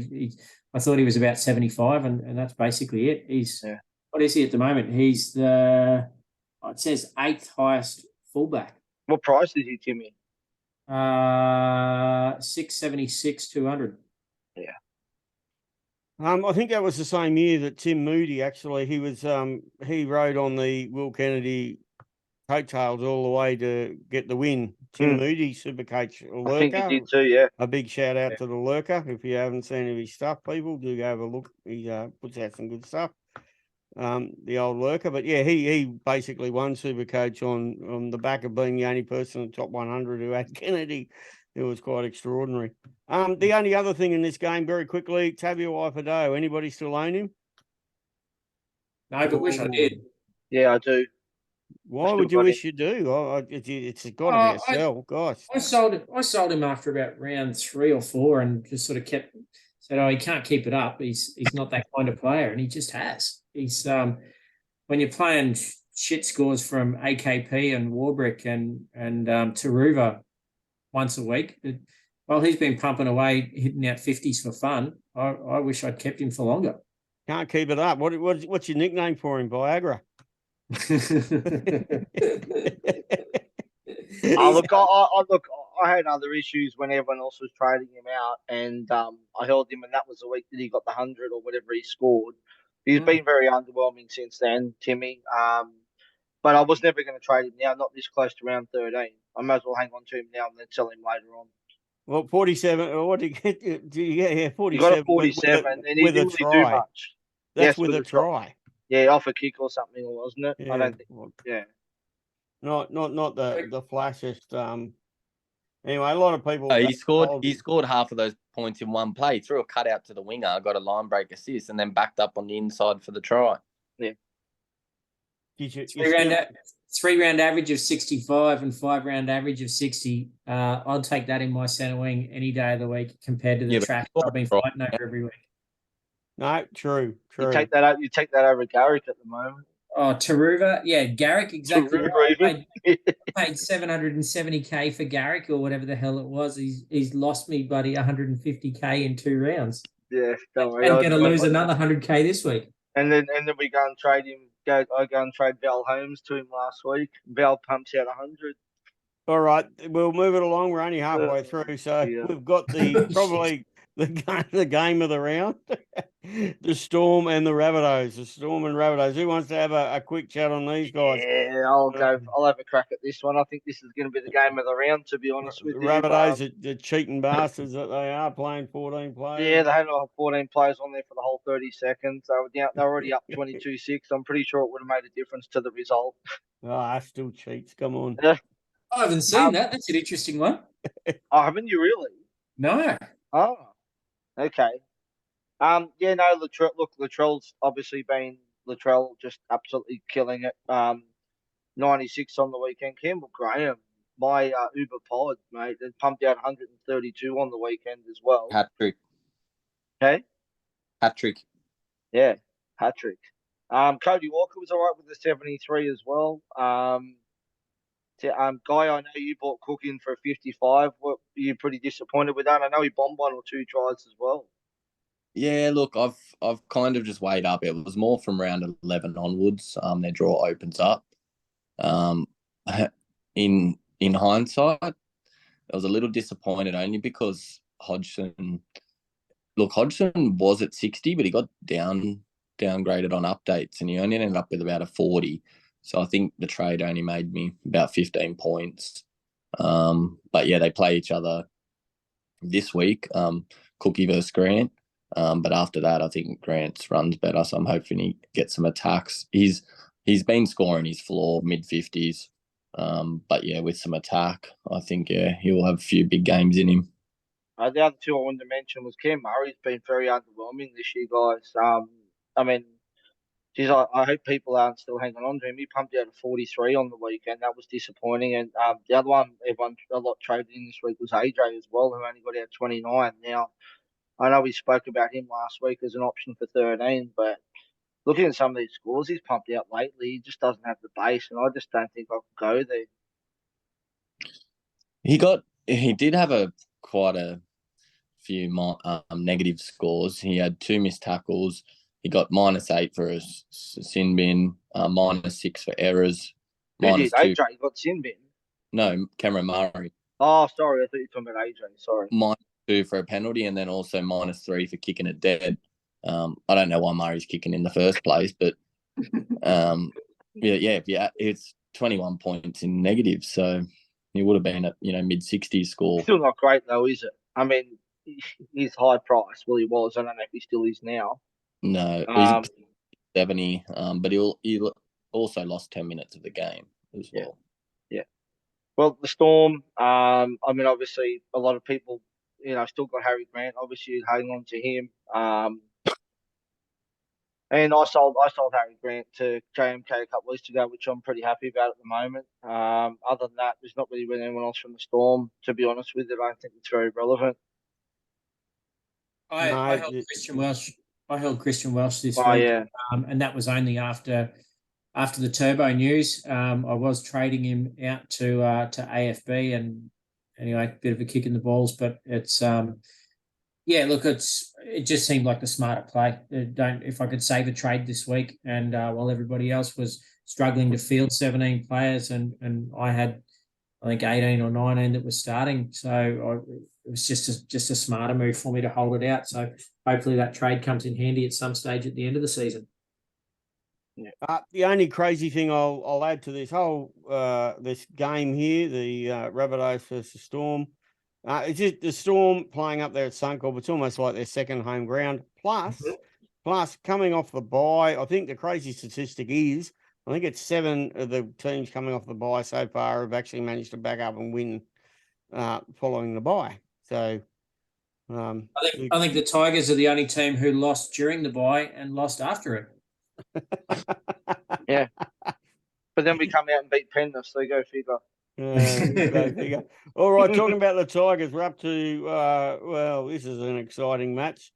thought he was about 75, and that's basically it. What is he at the moment? He's it says 8th highest fullback.
What price is he, Timmy?
676 200.
Yeah.
I think that was the same year that Tim Moody actually he rode on the Will Kennedy coattails all the way to get the win. Tim Moody, Supercoach Lurker.
I think he did too, yeah.
A big shout out to the Lurker. If you haven't seen any of his stuff, people, do go have a look. He puts out some good stuff. The old Lurker. But yeah, he basically won Supercoach on the back of being the only person in the top 100 who had Kennedy. It was quite extraordinary. The only other thing in this game, very quickly, Tavia Waipado. Anybody still own him?
No, but wish I did.
Yeah, I do.
Why
would you wish you do? It's got to be a sell, gosh.
I sold him after about round 3 or 4, and just sort of said, "Oh, he can't keep it up. He's not that kind of player," and he just has. He's when you're playing shit scores from AKP and Warbrick and Taruva once a week. Well, he's been pumping away, hitting out 50s for fun. I wish I'd kept him for longer.
Can't keep it up. What's your nickname for him, Viagra?
I had other issues when everyone else was trading him out, and I held him, and that was the week that he got the 100 or whatever he scored. He's been very underwhelming since then, Timmy. But I was never going to trade him now, not this close to round 13. I might as well hang on to him now and then sell him later on.
Well, 47. What did you get? Do you get? Yeah, 47.
He got a 47, and he
with a
didn't really do
try.
much.
That's
Yes,
with a try.
Yeah, off a kick or something, wasn't it?
Yeah.
I don't think. Yeah.
Not the flashiest. Anyway, a lot of people.
He scored half of those points in one play. Threw a cutout to the winger, got a line break assist, and then backed up on the inside for the try.
Yeah.
Three round average of 65 and 5 round average of 60. I'll take that in my centre wing any day of the week compared to the trash I've been fighting over every week.
No, true.
You take that over Garrick at the moment.
Oh, Taruva. Yeah, Garrick, exactly.
Taruva,
I paid 770K for Garrick or whatever the hell it was. He's lost me, buddy, 150K in 2 rounds.
Yeah, don't worry.
I'm going to lose another 100K this week.
And then we go and trade him. I go and trade Val Holmes to him last week. Val pumps out 100.
All right, we'll move it along. We're only halfway through, so we've got probably the game of the round, the Storm and the Rabbitohs. The Storm and Rabbitohs. Who wants to have a quick chat on these guys?
Yeah, I'll have a crack at this one. I think this is going to be the game of the round, to be honest with you.
The Rabbitohs, the cheating bastards that they are, playing 14 players.
Yeah, they had 14 players on there for the whole 30 seconds. They're already up 22-6. I'm pretty sure it would have made a difference to the result.
Oh, that's still cheats. Come on.
I haven't seen that. That's an interesting one.
Oh, haven't you really?
No.
Oh, okay. Yeah, no, Latrell's obviously been just absolutely killing it. 96 on the weekend. Campbell Graham, my Uber pod, mate, they pumped out 132 on the weekend as well.
Hat trick.
Okay.
Hat trick.
Yeah, hat trick. Cody Walker was all right with the 73 as well. Guy, I know you bought Cook in for a 55. Were you pretty disappointed with that? I know he bombed 1 or 2 tries as well.
Yeah, look, I've kind of just weighed up. It was more from round 11 onwards. Their draw opens up. In hindsight, I was a little disappointed only because Hodgson was at 60, but he got downgraded on updates, and he only ended up with about a 40. So I think the trade only made me about 15 points. But yeah, they play each other this week, Cookie versus Grant. But after that, I think Grant's run's better, so I'm hoping he gets some attacks. He's been scoring his floor mid-50s. But yeah, with some attack, I think, he'll have a few big games in him.
The other two I wanted to mention was Cam Murray's been very underwhelming this year, guys. I mean, geez, I hope people aren't still hanging on to him. He pumped out a 43 on the weekend. That was disappointing. And the other one everyone a lot traded in this week was AJ as well, who only got out 29. Now, I know we spoke about him last week as an option for 13, but looking at some of these scores he's pumped out lately, he just doesn't have the base, and I just don't think I could go there.
He did have quite a few negative scores. He had 2 missed tackles. He got -8 for a sin bin, -6 for errors.
Who did? AJ got sin bin?
No, Cameron Murray.
Oh, sorry, I thought you were talking about AJ. Sorry.
-2 for a penalty, and then also -3 for kicking it dead. I don't know why Murray's kicking in the first place, but yeah, it's 21 points in negative, so he would have been at mid-60s score.
Still not great though, is it? I mean, he's high price. Well, he was. I don't know if he still is now.
No, he's 70, but he also lost 10 minutes of the game as well.
Yeah. Well, the Storm. I mean, obviously, a lot of people, still got Harry Grant. Obviously, hang on to him. And I sold Harry Grant to JMK a couple of weeks ago, which I'm pretty happy about at the moment. Other than that, there's not really been anyone else from the Storm, to be honest with you. I don't think it's very relevant.
I held Christian Welsh. This week.
Yeah.
And that was only after the Turbo news. I was trading him out to AFB, and anyway, a bit of a kick in the balls, but it's it just seemed like the smarter play. If I could save a trade this week, and while everybody else was struggling to field 17 players, and I had, I think, 18 or 19 that was starting, so it was just a smarter move for me to hold it out. So hopefully that trade comes in handy at some stage at the end of the season.
The only crazy thing I'll add to this whole this game here, the Rabbitohs versus Storm, it's just the Storm playing up there at Suncorp. It's almost like their second home ground. Plus coming off the bye, I think the crazy statistic is I think it's 7 of the teams coming off the bye so far have actually managed to back up and win following the bye. So
I think the Tigers are the only team who lost during the bye and lost after it.
Yeah. But then we come out and beat Penrith, so go figure.
Go figure. All right, talking about the Tigers, we're up to well, this is an exciting match.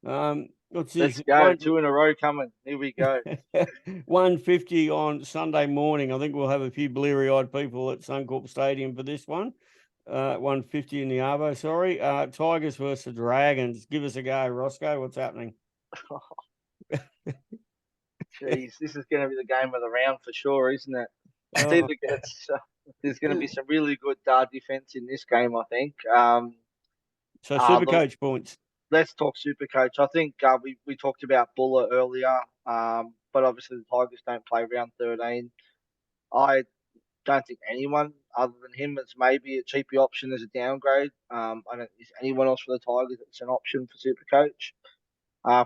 What's this?
Let's go. 2 in a row coming. Here we go.
1:50 on Sunday morning. I think we'll have a few bleary-eyed people at Suncorp Stadium for this one. 1:50 in the Arvo, sorry. Tigers versus the Dragons. Give us a go, Roscoe. What's happening?
Jeez, this is going to be the game of the round for sure, isn't it? There's going to be some really good defense in this game, I think.
So Supercoach points.
Let's talk Supercoach. I think we talked about Buller earlier, but obviously the Tigers don't play round 13. I don't think anyone other than him is maybe a cheapy option as a downgrade. I don't think there's anyone else for the Tigers that's an option for Supercoach.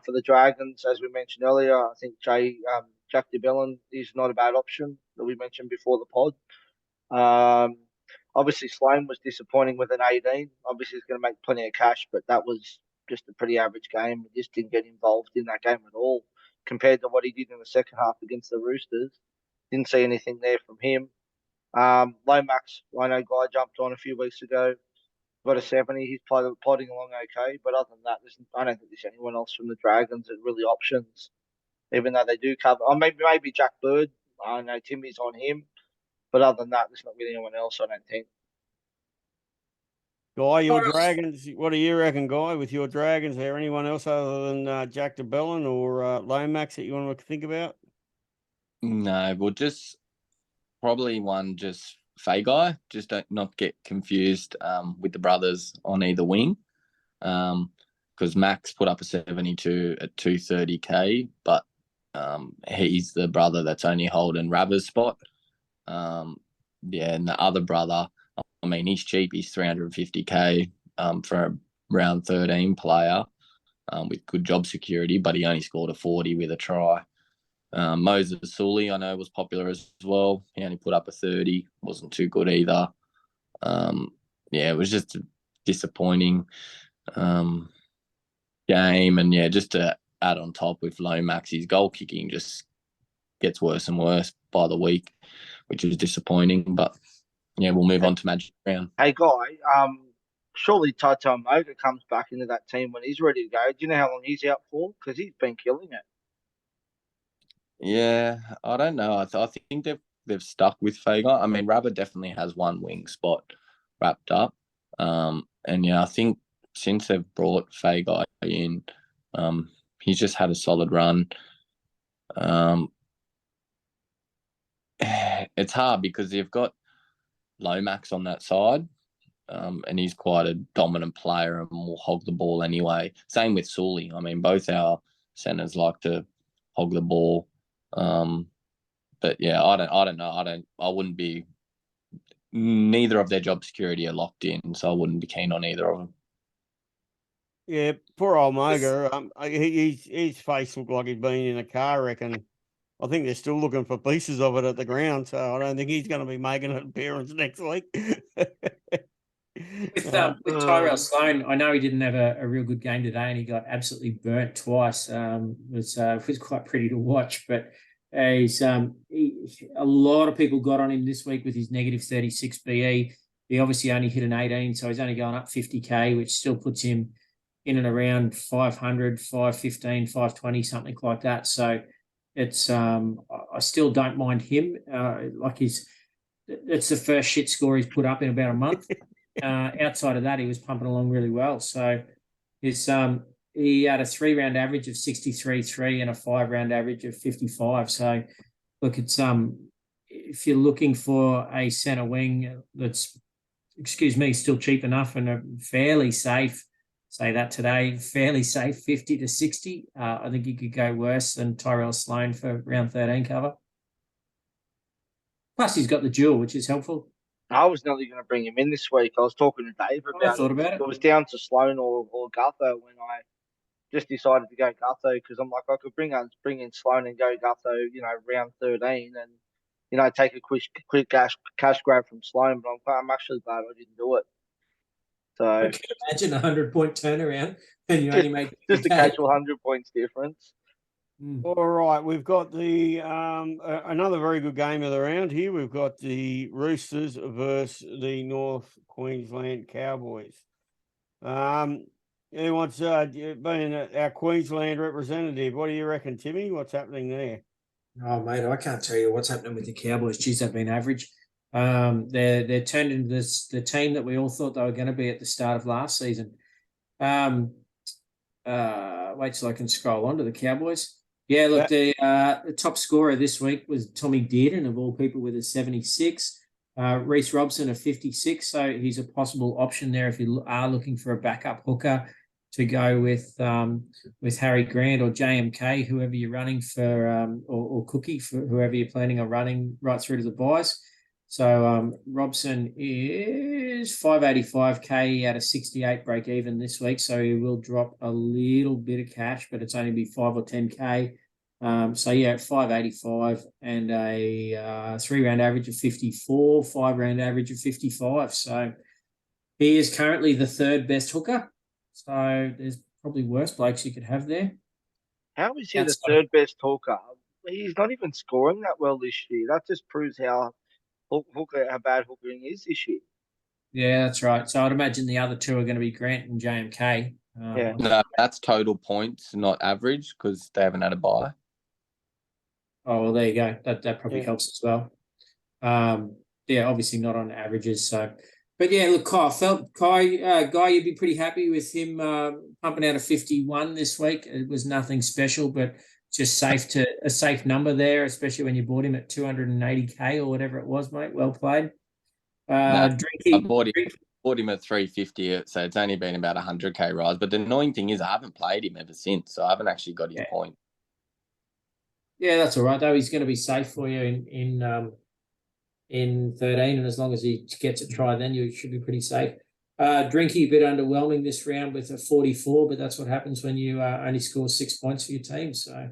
For the Dragons, as we mentioned earlier, I think Jack DeBellin is not a bad option that we mentioned before the pod. Obviously, Sloan was disappointing with an 18. Obviously, he's going to make plenty of cash, but that was just a pretty average game. He just didn't get involved in that game at all compared to what he did in the second half against the Roosters. Didn't see anything there from him. Lomax, I know Guy jumped on a few weeks ago. Got a 70. He's plodding along okay, but other than that, I don't think there's anyone else from the Dragons that really options, even though they do cover. Or maybe Jack Bird. I know Timmy's on him, but other than that, there's not really anyone else, I don't think.
Guy, your Dragons, what do you reckon, Guy, with your Dragons? Is there anyone else other than Jack DeBellin or Lomax that you want to think about?
No, we'll just probably one just Guy. Just don't not get confused with the brothers on either wing. Because Max put up a 72 at 230k, but he's the brother that's only holding Rabba's spot. And the other brother, I mean, he's cheap. He's 350k for a round 13 player with good job security, but he only scored a 40 with a try. Moses Sully, I know, was popular as well. He only put up a 30, wasn't too good either. It was just a disappointing game. And just to add on top with Lomax, his goal kicking just gets worse and worse by the week, which is disappointing. But we'll move on to Magic Round.
Hey, Guy, surely Taito Moga comes back into that team when he's ready to go. Do you know how long he's out for? Because he's been killing it.
Yeah, I don't know. I think they've stuck with Fagar. I mean, Rabba definitely has one wing spot wrapped up. I think since they've brought Fagar in, he's just had a solid run. It's hard because you've got Lomax on that side, and he's quite a dominant player and will hog the ball anyway. Same with Sully. I mean, both our centers like to hog the ball. But I don't know. I wouldn't be. Neither of their job security are locked in, so I wouldn't be keen on either of them.
Yeah, poor old Moga. His face looked like he'd been in a car wreck, and I think they're still looking for pieces of it at the ground. So I don't think he's going to be making an appearance next week.
With Tyrell Sloan, I know he didn't have a real good game today, and he got absolutely burnt twice. It was quite pretty to watch, but a lot of people got on him this week with his negative 36 BE. He obviously only hit an 18, so he's only going up 50k, which still puts him in and around 500, 515, 520, something like that. So it's I still don't mind him. It's the first shit score he's put up in about a month. Outside of that, he was pumping along really well. So he had a 3-round average of 63.3 and a 5-round average of 55. So look, it's if you're looking for a centre wing that's, still cheap enough and a fairly safe say that today. Fairly safe, 50 to 60. I think you could go worse than Tyrell Sloan for round 13 cover. Plus, he's got the duel, which is helpful.
I was nearly going to bring him in this week. I was talking to Dave
I
about
thought
it.
about it.
It was down to Sloan or Gutho when I just decided to go Gutho because I'm like, I could bring in Sloan and go Gutho, round 13 and, take a quick cash grab from Sloan. But I'm actually glad I didn't do it. So
I can imagine a 100-point turnaround and you only make
just a casual 100 points difference.
All right, we've got the another very good game of the round here. We've got the Roosters versus the North Queensland Cowboys. Who wants being our Queensland representative? What do you reckon, Timmy? What's happening there?
Oh, mate, I can't tell you what's happening with the Cowboys. Geez, they've been average. They're turned into the team that we all thought they were going to be at the start of last season. Wait till I can scroll on to the Cowboys. Yeah, look, the top scorer this week was Tommy Dearden, of all people, with a 76. Reece Robson, a 56. So he's a possible option there if you are looking for a backup hooker to go with Harry Grant or JMK, whoever you're running for, or Cookie, for whoever you're planning on running right through to the buys. So Robson is 585K out of 68 break even this week. So he will drop a little bit of cash, but it's only be 5 or 10K. So yeah, 585 and a 3-round average of 54, 5-round average of 55. So he is currently the third best hooker. So there's probably worse blokes you could have there.
How is he the third best hooker? He's not even scoring that well this year. That just proves how bad hookering is this year.
Yeah, that's right. So I'd imagine the other two are going to be Grant and JMK.
Yeah.
No, that's total points, not average, because they haven't had a bye.
Oh, well, there you go. That probably helps as well. Yeah, obviously not on averages. So, but yeah, look, Guy, you'd be pretty happy with him pumping out a 51 this week. It was nothing special, but just a safe number there, especially when you bought him at 280K or whatever it was, mate. Well played.
I bought him at 350, so it's only been about 100K rise. But the annoying thing is I haven't played him ever since, so I haven't actually got his point. Yeah,
that's all right, though. He's going to be safe for you in 13, and as long as he gets a try, then you should be pretty safe. Drinky, a bit underwhelming this round with a 44, but that's what happens when you only score 6 points for your team. So,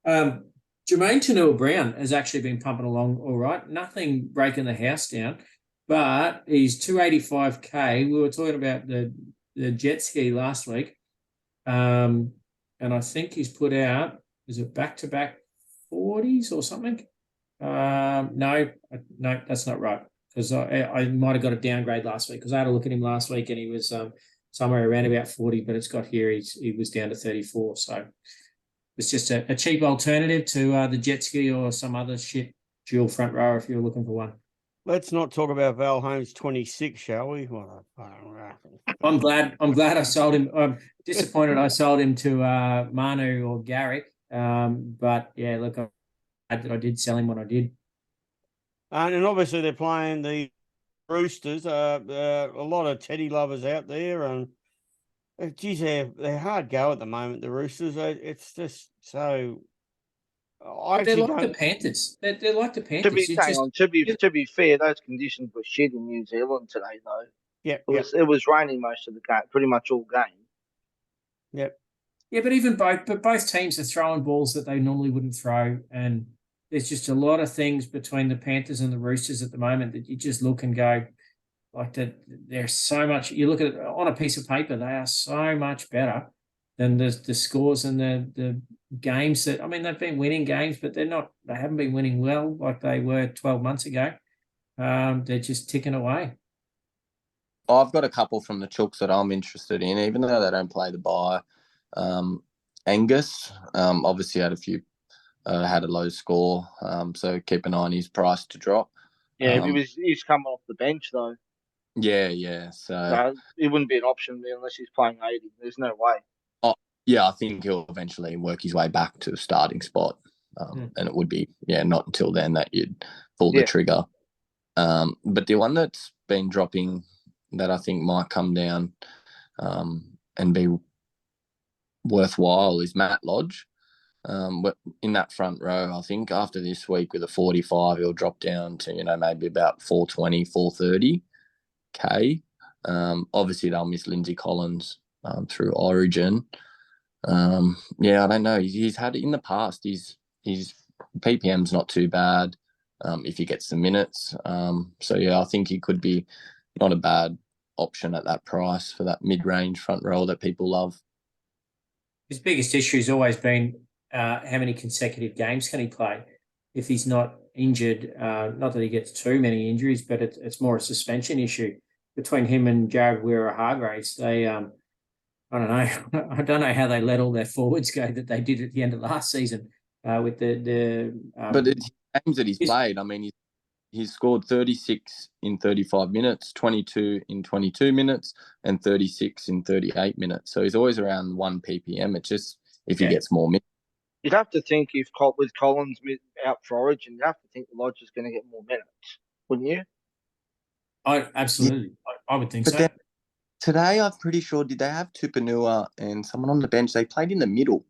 Jermaine Tanua-Brown has actually been pumping along all right. Nothing breaking the house down, but he's 285K. We were talking about the jet ski last week, and I think he's put out, is it back-to-back 40s or something? No, that's not right, because I might have got a downgrade last week, because I had a look at him last week and he was somewhere around about 40, but it's got here he was down to 34. So it's just a cheap alternative to the jet ski or some other shit dual front row if you're looking for one.
Let's not talk about Val Holmes 26, shall we?
I'm glad I sold him. I'm disappointed I sold him to Manu or Garrick. But yeah, look, I did sell him when I did.
And obviously they're playing the Roosters. A lot of Teddy lovers out there, and geez, they're hard go at the moment. The Roosters, it's just so.
They're like the Panthers. They're like the Panthers.
To be fair, those conditions were shit in New Zealand today, though.
Yeah,
it was raining most of the game, pretty much all game.
Yep.
Yeah, but both teams are throwing balls that they normally wouldn't throw, and there's just a lot of things between the Panthers and the Roosters at the moment that you just look and go, like they're so much. You look at it on a piece of paper, they are so much better than the scores and the games that, I mean, they've been winning games, but they haven't been winning well like they were 12 months ago. They're just ticking away.
I've got a couple from the Chooks that I'm interested in, even though they don't play the bye. Angus, obviously had a low score, so keep an eye on his price to drop.
Yeah, he's coming off the bench though.
Yeah.
So it wouldn't be an option unless he's playing 80. There's no way.
Yeah, I think he'll eventually work his way back to the starting spot, and it would be not until then that you'd pull the trigger. But the one that's been dropping that I think might come down and be worthwhile is Matt Lodge. But in that front row, I think after this week with a 45, he'll drop down to, maybe about 420, 430K. Obviously, they'll miss Lindsay Collins through Origin. I don't know. He's had in the past. His PPM's not too bad if he gets the minutes. I think he could be not a bad option at that price for that mid-range front row that people love.
His biggest issue has always been how many consecutive games can he play if he's not injured. Not that he gets too many injuries, but it's more a suspension issue between him and Jared Weir-Hargraves. They, I don't know. I don't know how they let all their forwards go that they did at the end of last season with
But it's games that he's played. I mean, he's scored 36 in 35 minutes, 22 in 22 minutes, and 36 in 38 minutes. So he's always around 1 ppm. It's just if he gets more minutes.
You'd have to think with Collins out for Origin, you'd have to think Lodge is going to get more minutes, wouldn't you?
Absolutely. I would think so.
Today, I'm pretty sure, did they have Tupanua and someone on the bench? They played in the middle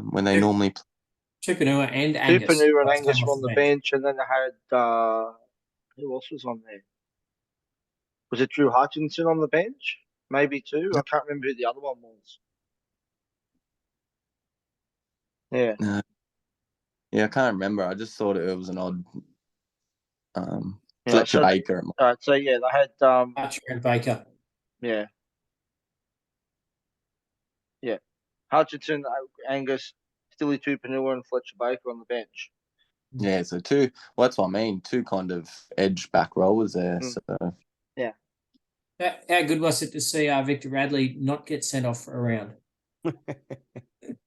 when they normally play.
Tupanua and Angus.
Tupanua and Angus were on the bench, and then they had, who else was on there? Was it Drew Hutchinson on the bench? Maybe two. I can't remember who the other one was. Yeah.
I can't remember. I just thought it was an odd Fletcher Baker.
They had
Fletcher and Baker.
Yeah. Yeah. Hutchinson, Angus, Stilly Tupanua and Fletcher Baker on the bench.
Yeah, so two. Well, that's what I mean. Two kind of edge back rowers there. So
yeah.
How good was it to see Victor Radley not get sent off for a round?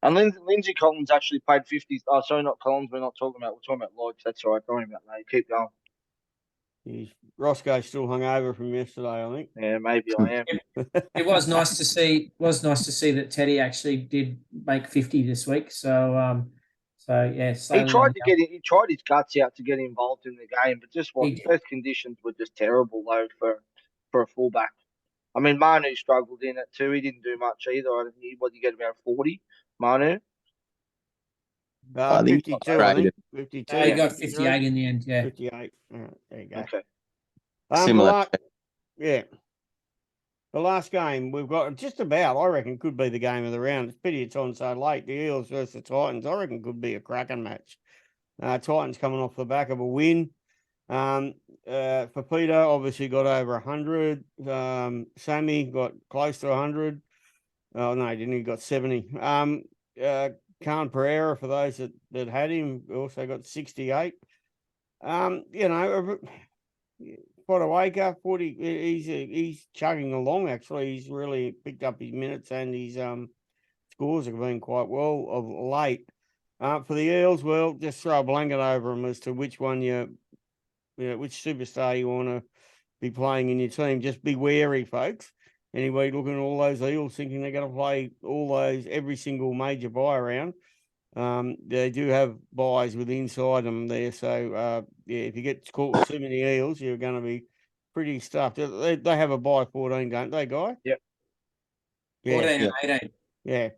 And Lindsay Collins actually played 50s. Oh, sorry, not Collins. We're talking about Lodge. That's all right. Don't worry about that. Keep going.
Roscoe's still hungover from yesterday, I think.
Yeah, maybe I am.
It was nice to see. That Teddy actually did make 50 this week. So yeah.
He tried his guts out to get involved in the game, but just those conditions were just terrible though for a fullback. I mean, Manu struggled in it too. He didn't do much either. What did you get, about 40? Manu?
52, I think. 52.
He got 58 in the end, yeah.
58. There you go.
Okay.
Similar.
The last game we've got just about, I reckon, could be the game of the round. It's pity it's on so late. The Eels versus the Titans, I reckon, could be a cracking match. Titans coming off the back of a win. For Peter, obviously got over 100. Sammy got close to 100. Oh, no, he didn't. He got 70. Khan Pereira, for those that had him, also got 68. Potawaker, 40. He's chugging along. Actually, he's really picked up his minutes and his scores have been quite well of late. For the Eels, well, just throw a blanket over them as to which one which superstar you want to be playing in your team. Just be wary, folks. Anybody looking at all those Eels thinking they're going to play every single major bye round. They do have buys with inside them there. So, if you get caught with too many Eels, you're going to be pretty stuffed. They have a bye 14, don't they, Guy?
Yep.
Yeah.
14 and 18.
Yeah.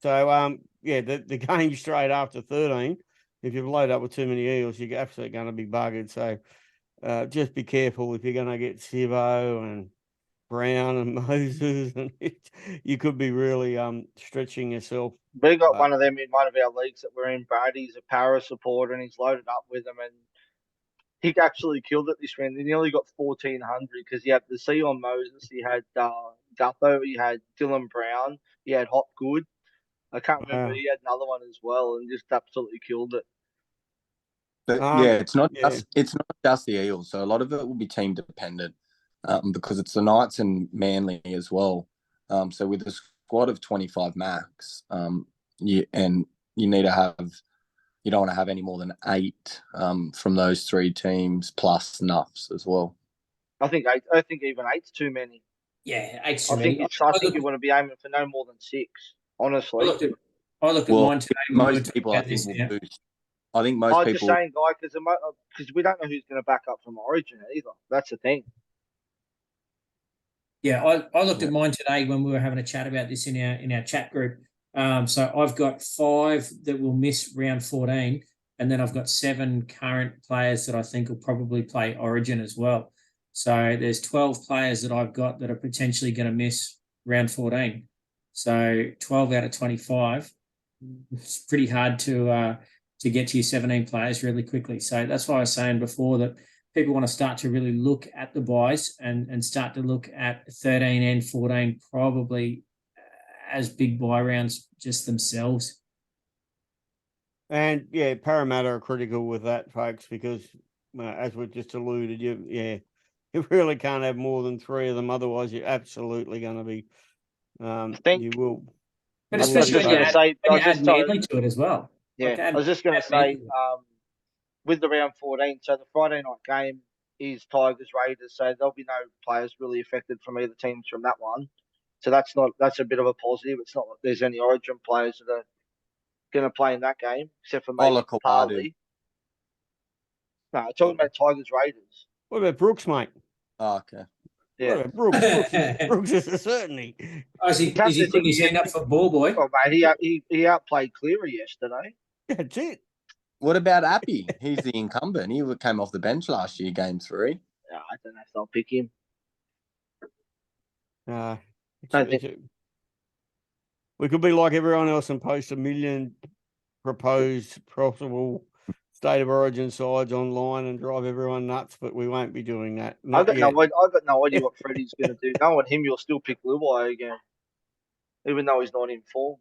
So, the game straight after 13, if you've loaded up with too many Eels, you're absolutely going to be buggered. So, just be careful if you're going to get Sivo and Brown and Moses, and you could be really stretching yourself.
We got one of them in one of our leagues that we're in. Brady's a para supporter, and he's loaded up with them, and he actually killed it this round. He nearly got 1,400 because he had the Sion Moses, he had Gutho, he had Dylan Brown, he had Hopgood. I can't remember. He had another one as well, and just absolutely killed it.
But it's not just the Eels. So a lot of it will be team dependent. Because it's the Knights and Manly as well. So with a squad of 25 max, you need to have, you don't want to have any more than 8 from those 3 teams plus nuffs as well.
I think 8. I think even 8's too many.
Yeah, 8's too many.
I think you want to be aiming for no more than 6. Honestly,
I looked at mine today.
Most people, I think, will boost. I think most people.
Just saying, Guy, because we don't know who's going to back up from Origin either. That's the thing.
Yeah, I looked at mine today when we were having a chat about this in our chat group. So I've got 5 that will miss round 14, and then I've got 7 current players that I think will probably play Origin as well. So there's 12 players that I've got that are potentially going to miss round 14. So 12 out of 25. It's pretty hard to get to your 17 players really quickly. So that's why I was saying before that people want to start to really look at the buys and start to look at 13 and 14 probably as big buy rounds just themselves.
And yeah, Parramatta are critical with that, folks, because as we've just alluded, you really can't have more than 3 of them. Otherwise, you're absolutely going to be, you will.
But
I was
especially
just going to say,
when you add Manly to it as well.
Yeah,
I
was just going to say, with the round 14, so the Friday night game is Tigers Raiders, so there'll be no players really affected from either teams from that one. So that's a bit of a positive. It's not like there's any Origin players that are going to play in that game, except for maybe Parley. No, I'm talking about Tigers Raiders.
What about Brooks, mate?
Oh, okay.
Yeah,
What about Brooks is a certainty.
Is he putting his hand up for ball boy?
Oh, mate, he outplayed Cleary yesterday.
That's it.
What about Appy? He's the incumbent. He came off the bench last year, game 3.
I don't know if they'll pick him.
We could be like everyone else and post 1 million proposed possible state of origin sides online and drive everyone nuts, but we won't be doing that.
I've got no idea what Freddie's going to do. Knowing him, you'll still pick Luai again, even though he's not in form.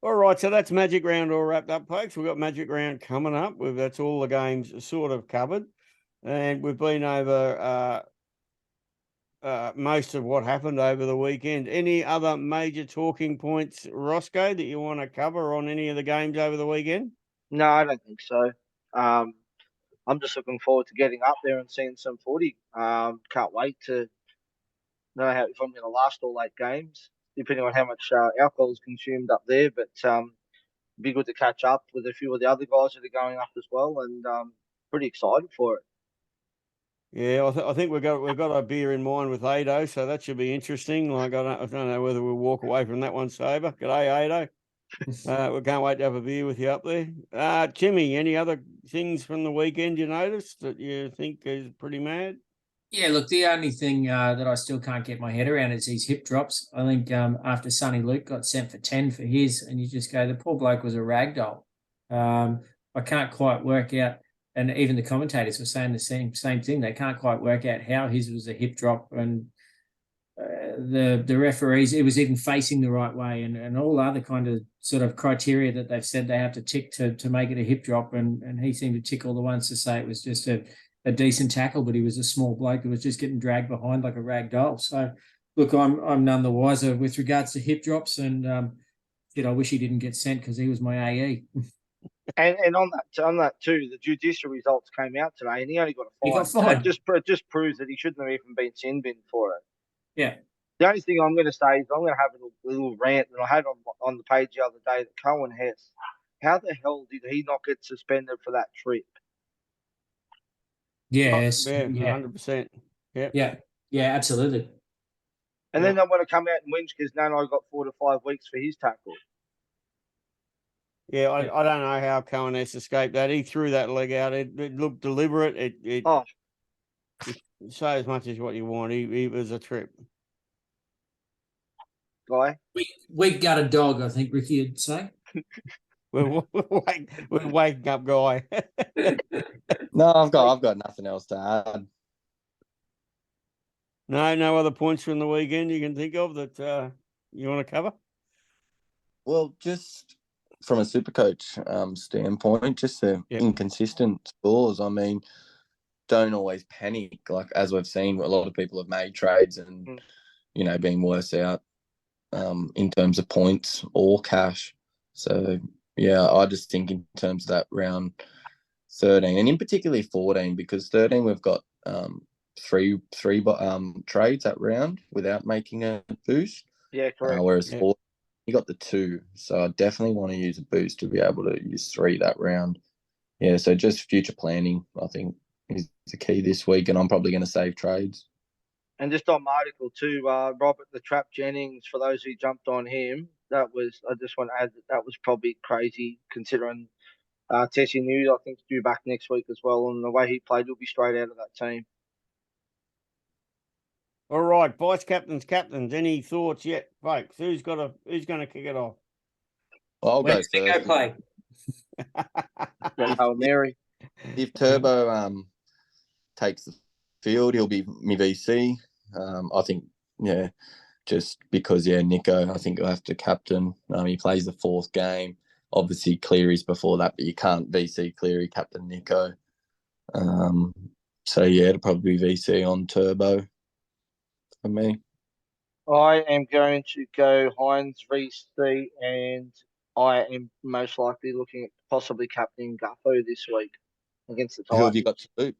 All right, so that's Magic Round all wrapped up, folks. We've got Magic Round coming up. That's all the games sort of covered. And we've been over most of what happened over the weekend. Any other major talking points, Roscoe, that you want to cover on any of the games over the weekend?
No, I don't think so. I'm just looking forward to getting up there and seeing some footy. Can't wait to know if I'm going to last all 8 games, depending on how much alcohol is consumed up there. But be good to catch up with a few of the other guys that are going up as well, and pretty excited for it.
Yeah, I think we've got a beer in mind with Ado, so that should be interesting. Like I don't know whether we'll walk away from that one sober. G'day, Ado. We can't wait to have a beer with you up there. Timmy, any other things from the weekend you noticed that you think is pretty mad?
Yeah, look, the only thing that I still can't get my head around is these hip drops. I think after Sonny Luke got sent for 10 for his, and you just go, the poor bloke was a ragdoll. I can't quite work out, and even the commentators were saying the same thing. They can't quite work out how his was a hip drop, and the referees, it was even facing the right way, and all other kind of sort of criteria that they've said they have to tick to make it a hip drop, and he seemed to tick all the ones to say it was just a decent tackle, but he was a small bloke who was just getting dragged behind like a rag doll. So, look, I'm none the wiser with regards to hip drops, and I wish he didn't get sent because he was my AE.
And on that too, the judicial results came out today, and he only got a fine.
He got fined.
So it just proves that he shouldn't have even been sin bin for it.
Yeah.
The only thing I'm going to say is I'm going to have a little rant that I had on the page the other day. That Cohen Hess, how the hell did he not get suspended for that trip?
Yes.
Yeah, 100%.
Yeah, absolutely.
And then they want to come out and whinge because Nano got 4 to 5 weeks for his tackle.
Yeah, I don't know how Cohen has escaped that. He threw that leg out. It looked deliberate. It say as much as what you want. He was a trip.
Guy?
Weak gutted dog, I think Ricky would say.
We're waking up, Guy.
No, I've got nothing else to add.
No other points from the weekend you can think of that you want to cover?
Well, just from a Supercoach standpoint, just the inconsistent scores. I mean, don't always panic. Like, as we've seen, a lot of people have made trades and, being worse out in terms of points or cash. So, yeah, I just think in terms of that round 13, and in particularly 14, because 13 we've got three trades that round without making a boost.
Yeah, correct.
Whereas 14, you got the 2. So I definitely want to use a boost to be able to use 3 that round. Yeah, so just future planning, I think, is the key this week, and I'm probably going to save trades.
And just on my article too, Robert the Trap Jennings, for those who jumped on him, I just want to add that was probably crazy considering Tessie News, I think, is due back next week as well. And the way he played, he'll be straight out of that team.
All right, vice captains. Any thoughts yet, folks? Who's going to kick it off?
I'll go
Where's Nico
first.
play?
Hail Mary.
If Turbo takes the field, he'll be my VC. I think, just because, Nico, I think he'll have to captain. He plays the fourth game. Obviously, Cleary's before that, but you can't VC Cleary, captain Nico. It'll probably be VC on Turbo for me.
I am going to go Hines VC, and I am most likely looking at possibly captaining Gutho this week against the Titans.
Who have you got to loop?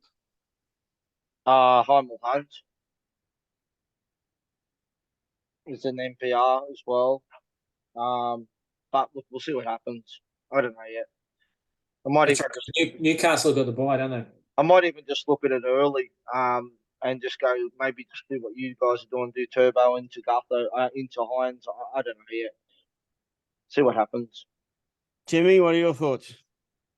Heimel Hunt is an NPR as well. But look, we'll see what happens. I don't know yet.
Newcastle got the bye, don't they?
I might even just look at it early, and just go maybe just do what you guys are doing, do Turbo into Gutho, into Hines. I don't know yet. See what happens.
Timmy, what are your thoughts?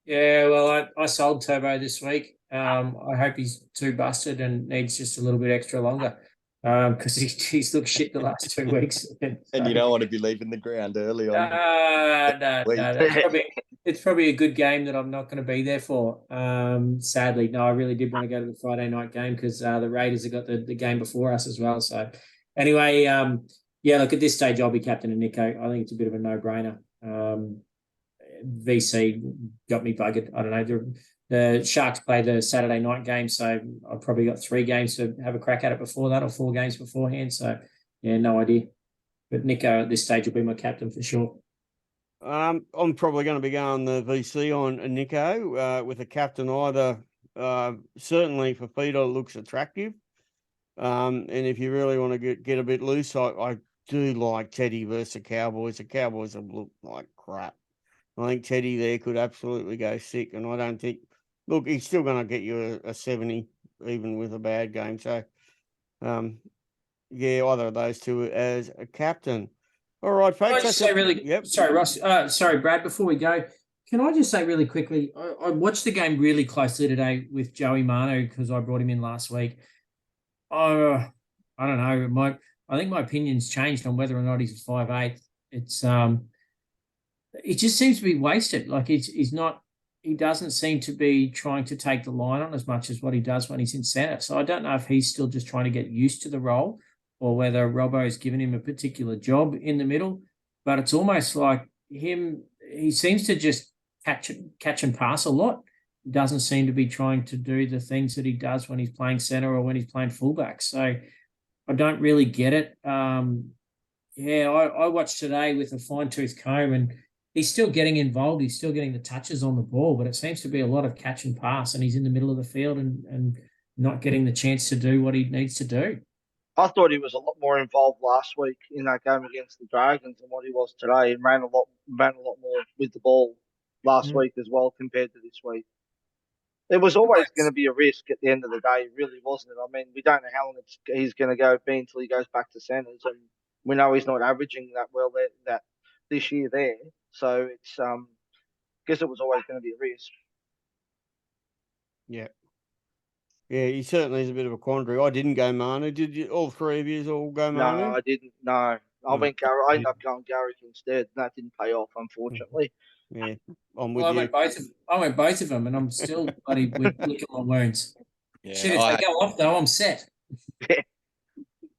Yeah, well, I sold Turbo this week. I hope he's too busted and needs just a little bit extra longer because he's looked shit the last 2 weeks.
And you don't want to be leaving the ground early on.
No. It's probably a good game that I'm not going to be there for. Sadly, no, I really did want to go to the Friday night game because the Raiders have got the game before us as well. So anyway, look, at this stage, I'll be captain of Nico. I think it's a bit of a no-brainer. VC got me buggered. I don't know. The Sharks play the Saturday night game, so I've probably got 3 games to have a crack at it before that, or 4 games beforehand. So, no idea. But Nico at this stage will be my captain for sure.
I'm probably going to be going the VC on Nico with a captain either. Certainly for Feeder looks attractive. And if you really want to get a bit loose, I do like Teddy versus the Cowboys. The Cowboys have looked like crap. I think Teddy there could absolutely go sick, and I don't think. Look, he's still going to get you a 70, even with a bad game. So, either of those two as a captain. All right, folks.
Can I just say sorry, Ross. Sorry, Brad. Before we go, can I just say really quickly? I watched the game really closely today with Joey Manu because I brought him in last week. I don't know. I think my opinion's changed on whether or not he's a 5'8". It's it just seems to be wasted. Like he's not. He doesn't seem to be trying to take the line on as much as what he does when he's in centre. So I don't know if he's still just trying to get used to the role or whether Robbo's given him a particular job in the middle. But it's almost like he seems to just catch and pass a lot. He doesn't seem to be trying to do the things that he does when he's playing centre or when he's playing fullback. So I don't really get it. I watched today with a fine-tooth comb, and he's still getting involved. He's still getting the touches on the ball, but it seems to be a lot of catch and pass, and he's in the middle of the field and not getting the chance to do what he needs to do.
I thought he was a lot more involved last week in that game against the Dragons than what he was today, and ran a lot more with the ball last week as well compared to this week. There was always going to be a risk at the end of the day, really, wasn't it? I mean, we don't know how long he's going to be until he goes back to centres, and we know he's not averaging that well that this year there. So it's guess it was always going to be a risk.
Yeah. Yeah, he certainly is a bit of a quandary. I didn't go Manu. Did you? All 3 of you all go Manu?
No, I didn't. No, I went Garrick. I ended up going Garrick instead. That didn't pay off, unfortunately.
Yeah, I'm with you.
I went both of them, and I'm still bloody licking my wounds.
Yeah,
Shit, if they go off though, I'm set.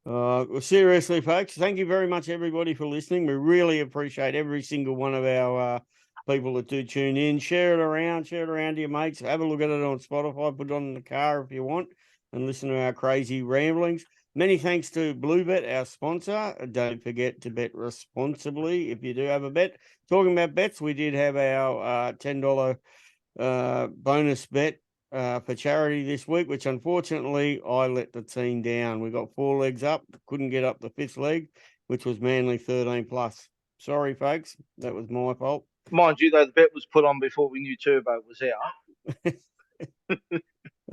Well, seriously, folks, thank you very much, everybody, for listening. We really appreciate every single one of our people that do tune in. Share it around to your mates. Have a look at it on Spotify. Put it on in the car if you want and listen to our crazy ramblings. Many thanks to Bluebet, our sponsor. Don't forget to bet responsibly if you do have a bet. Talking about bets, we did have our $10 bonus bet for charity this week, which unfortunately I let the team down. We got 4 legs up, couldn't get up the 5th leg, which was Manly 13 plus. Sorry, folks, that was my fault.
Mind you, though, the bet was put on before we knew Turbo was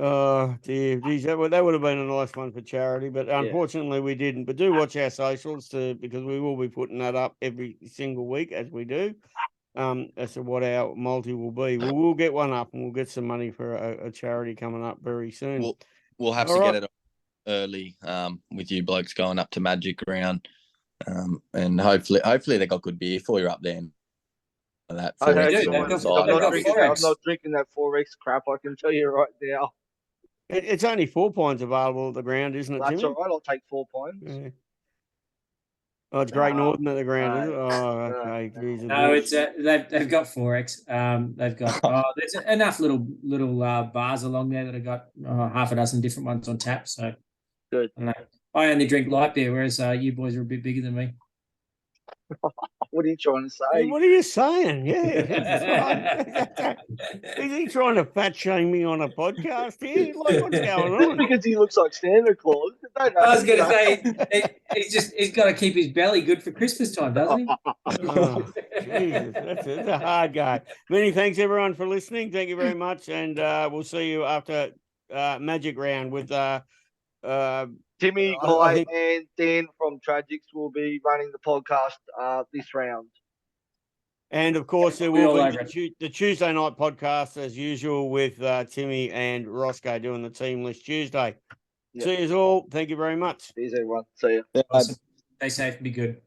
out.
Oh dear, geez, that would have been a nice one for charity, but unfortunately we didn't. But do watch our socials because we will be putting that up every single week as we do. As to what our multi will be. We'll get one up and we'll get some money for a charity coming up very soon.
We'll have to get it early with you blokes going up to Magic Round. And hopefully they got good beer for you up there. That
I'm not drinking that 4X crap, I can tell you right now.
It's only 4 pints available at the ground, isn't it,
That's
Timmy?
all right, I'll take 4 pints.
Yeah. Oh, it's Great Northern at the ground, is it? Oh, okay.
No, it's they've got 4X. They've got there's enough little bars along there that have got half a dozen different ones on tap. So
good.
I only drink light beer, whereas you boys are a bit bigger than me.
What are you trying to say?
What are you saying? Yeah. Is he trying to fat shame me on a podcast here? Like, what's going on?
Because he looks like Santa Claus.
I was going to say, he's got to keep his belly good for Christmas time, doesn't he?
Oh, Jesus, that's a hard guy. Many thanks, everyone, for listening. Thank you very much. And we'll see you after Magic Round with
Timmy Guy and Dan from Tragics will be running the podcast this round.
And, of course, there will be the Tuesday night podcast, as usual, with Timmy and Roscoe doing the Team List Tuesday. Yep. See you all. Thank you very much.
See you, everyone. See you.
Awesome. Stay safe and be good.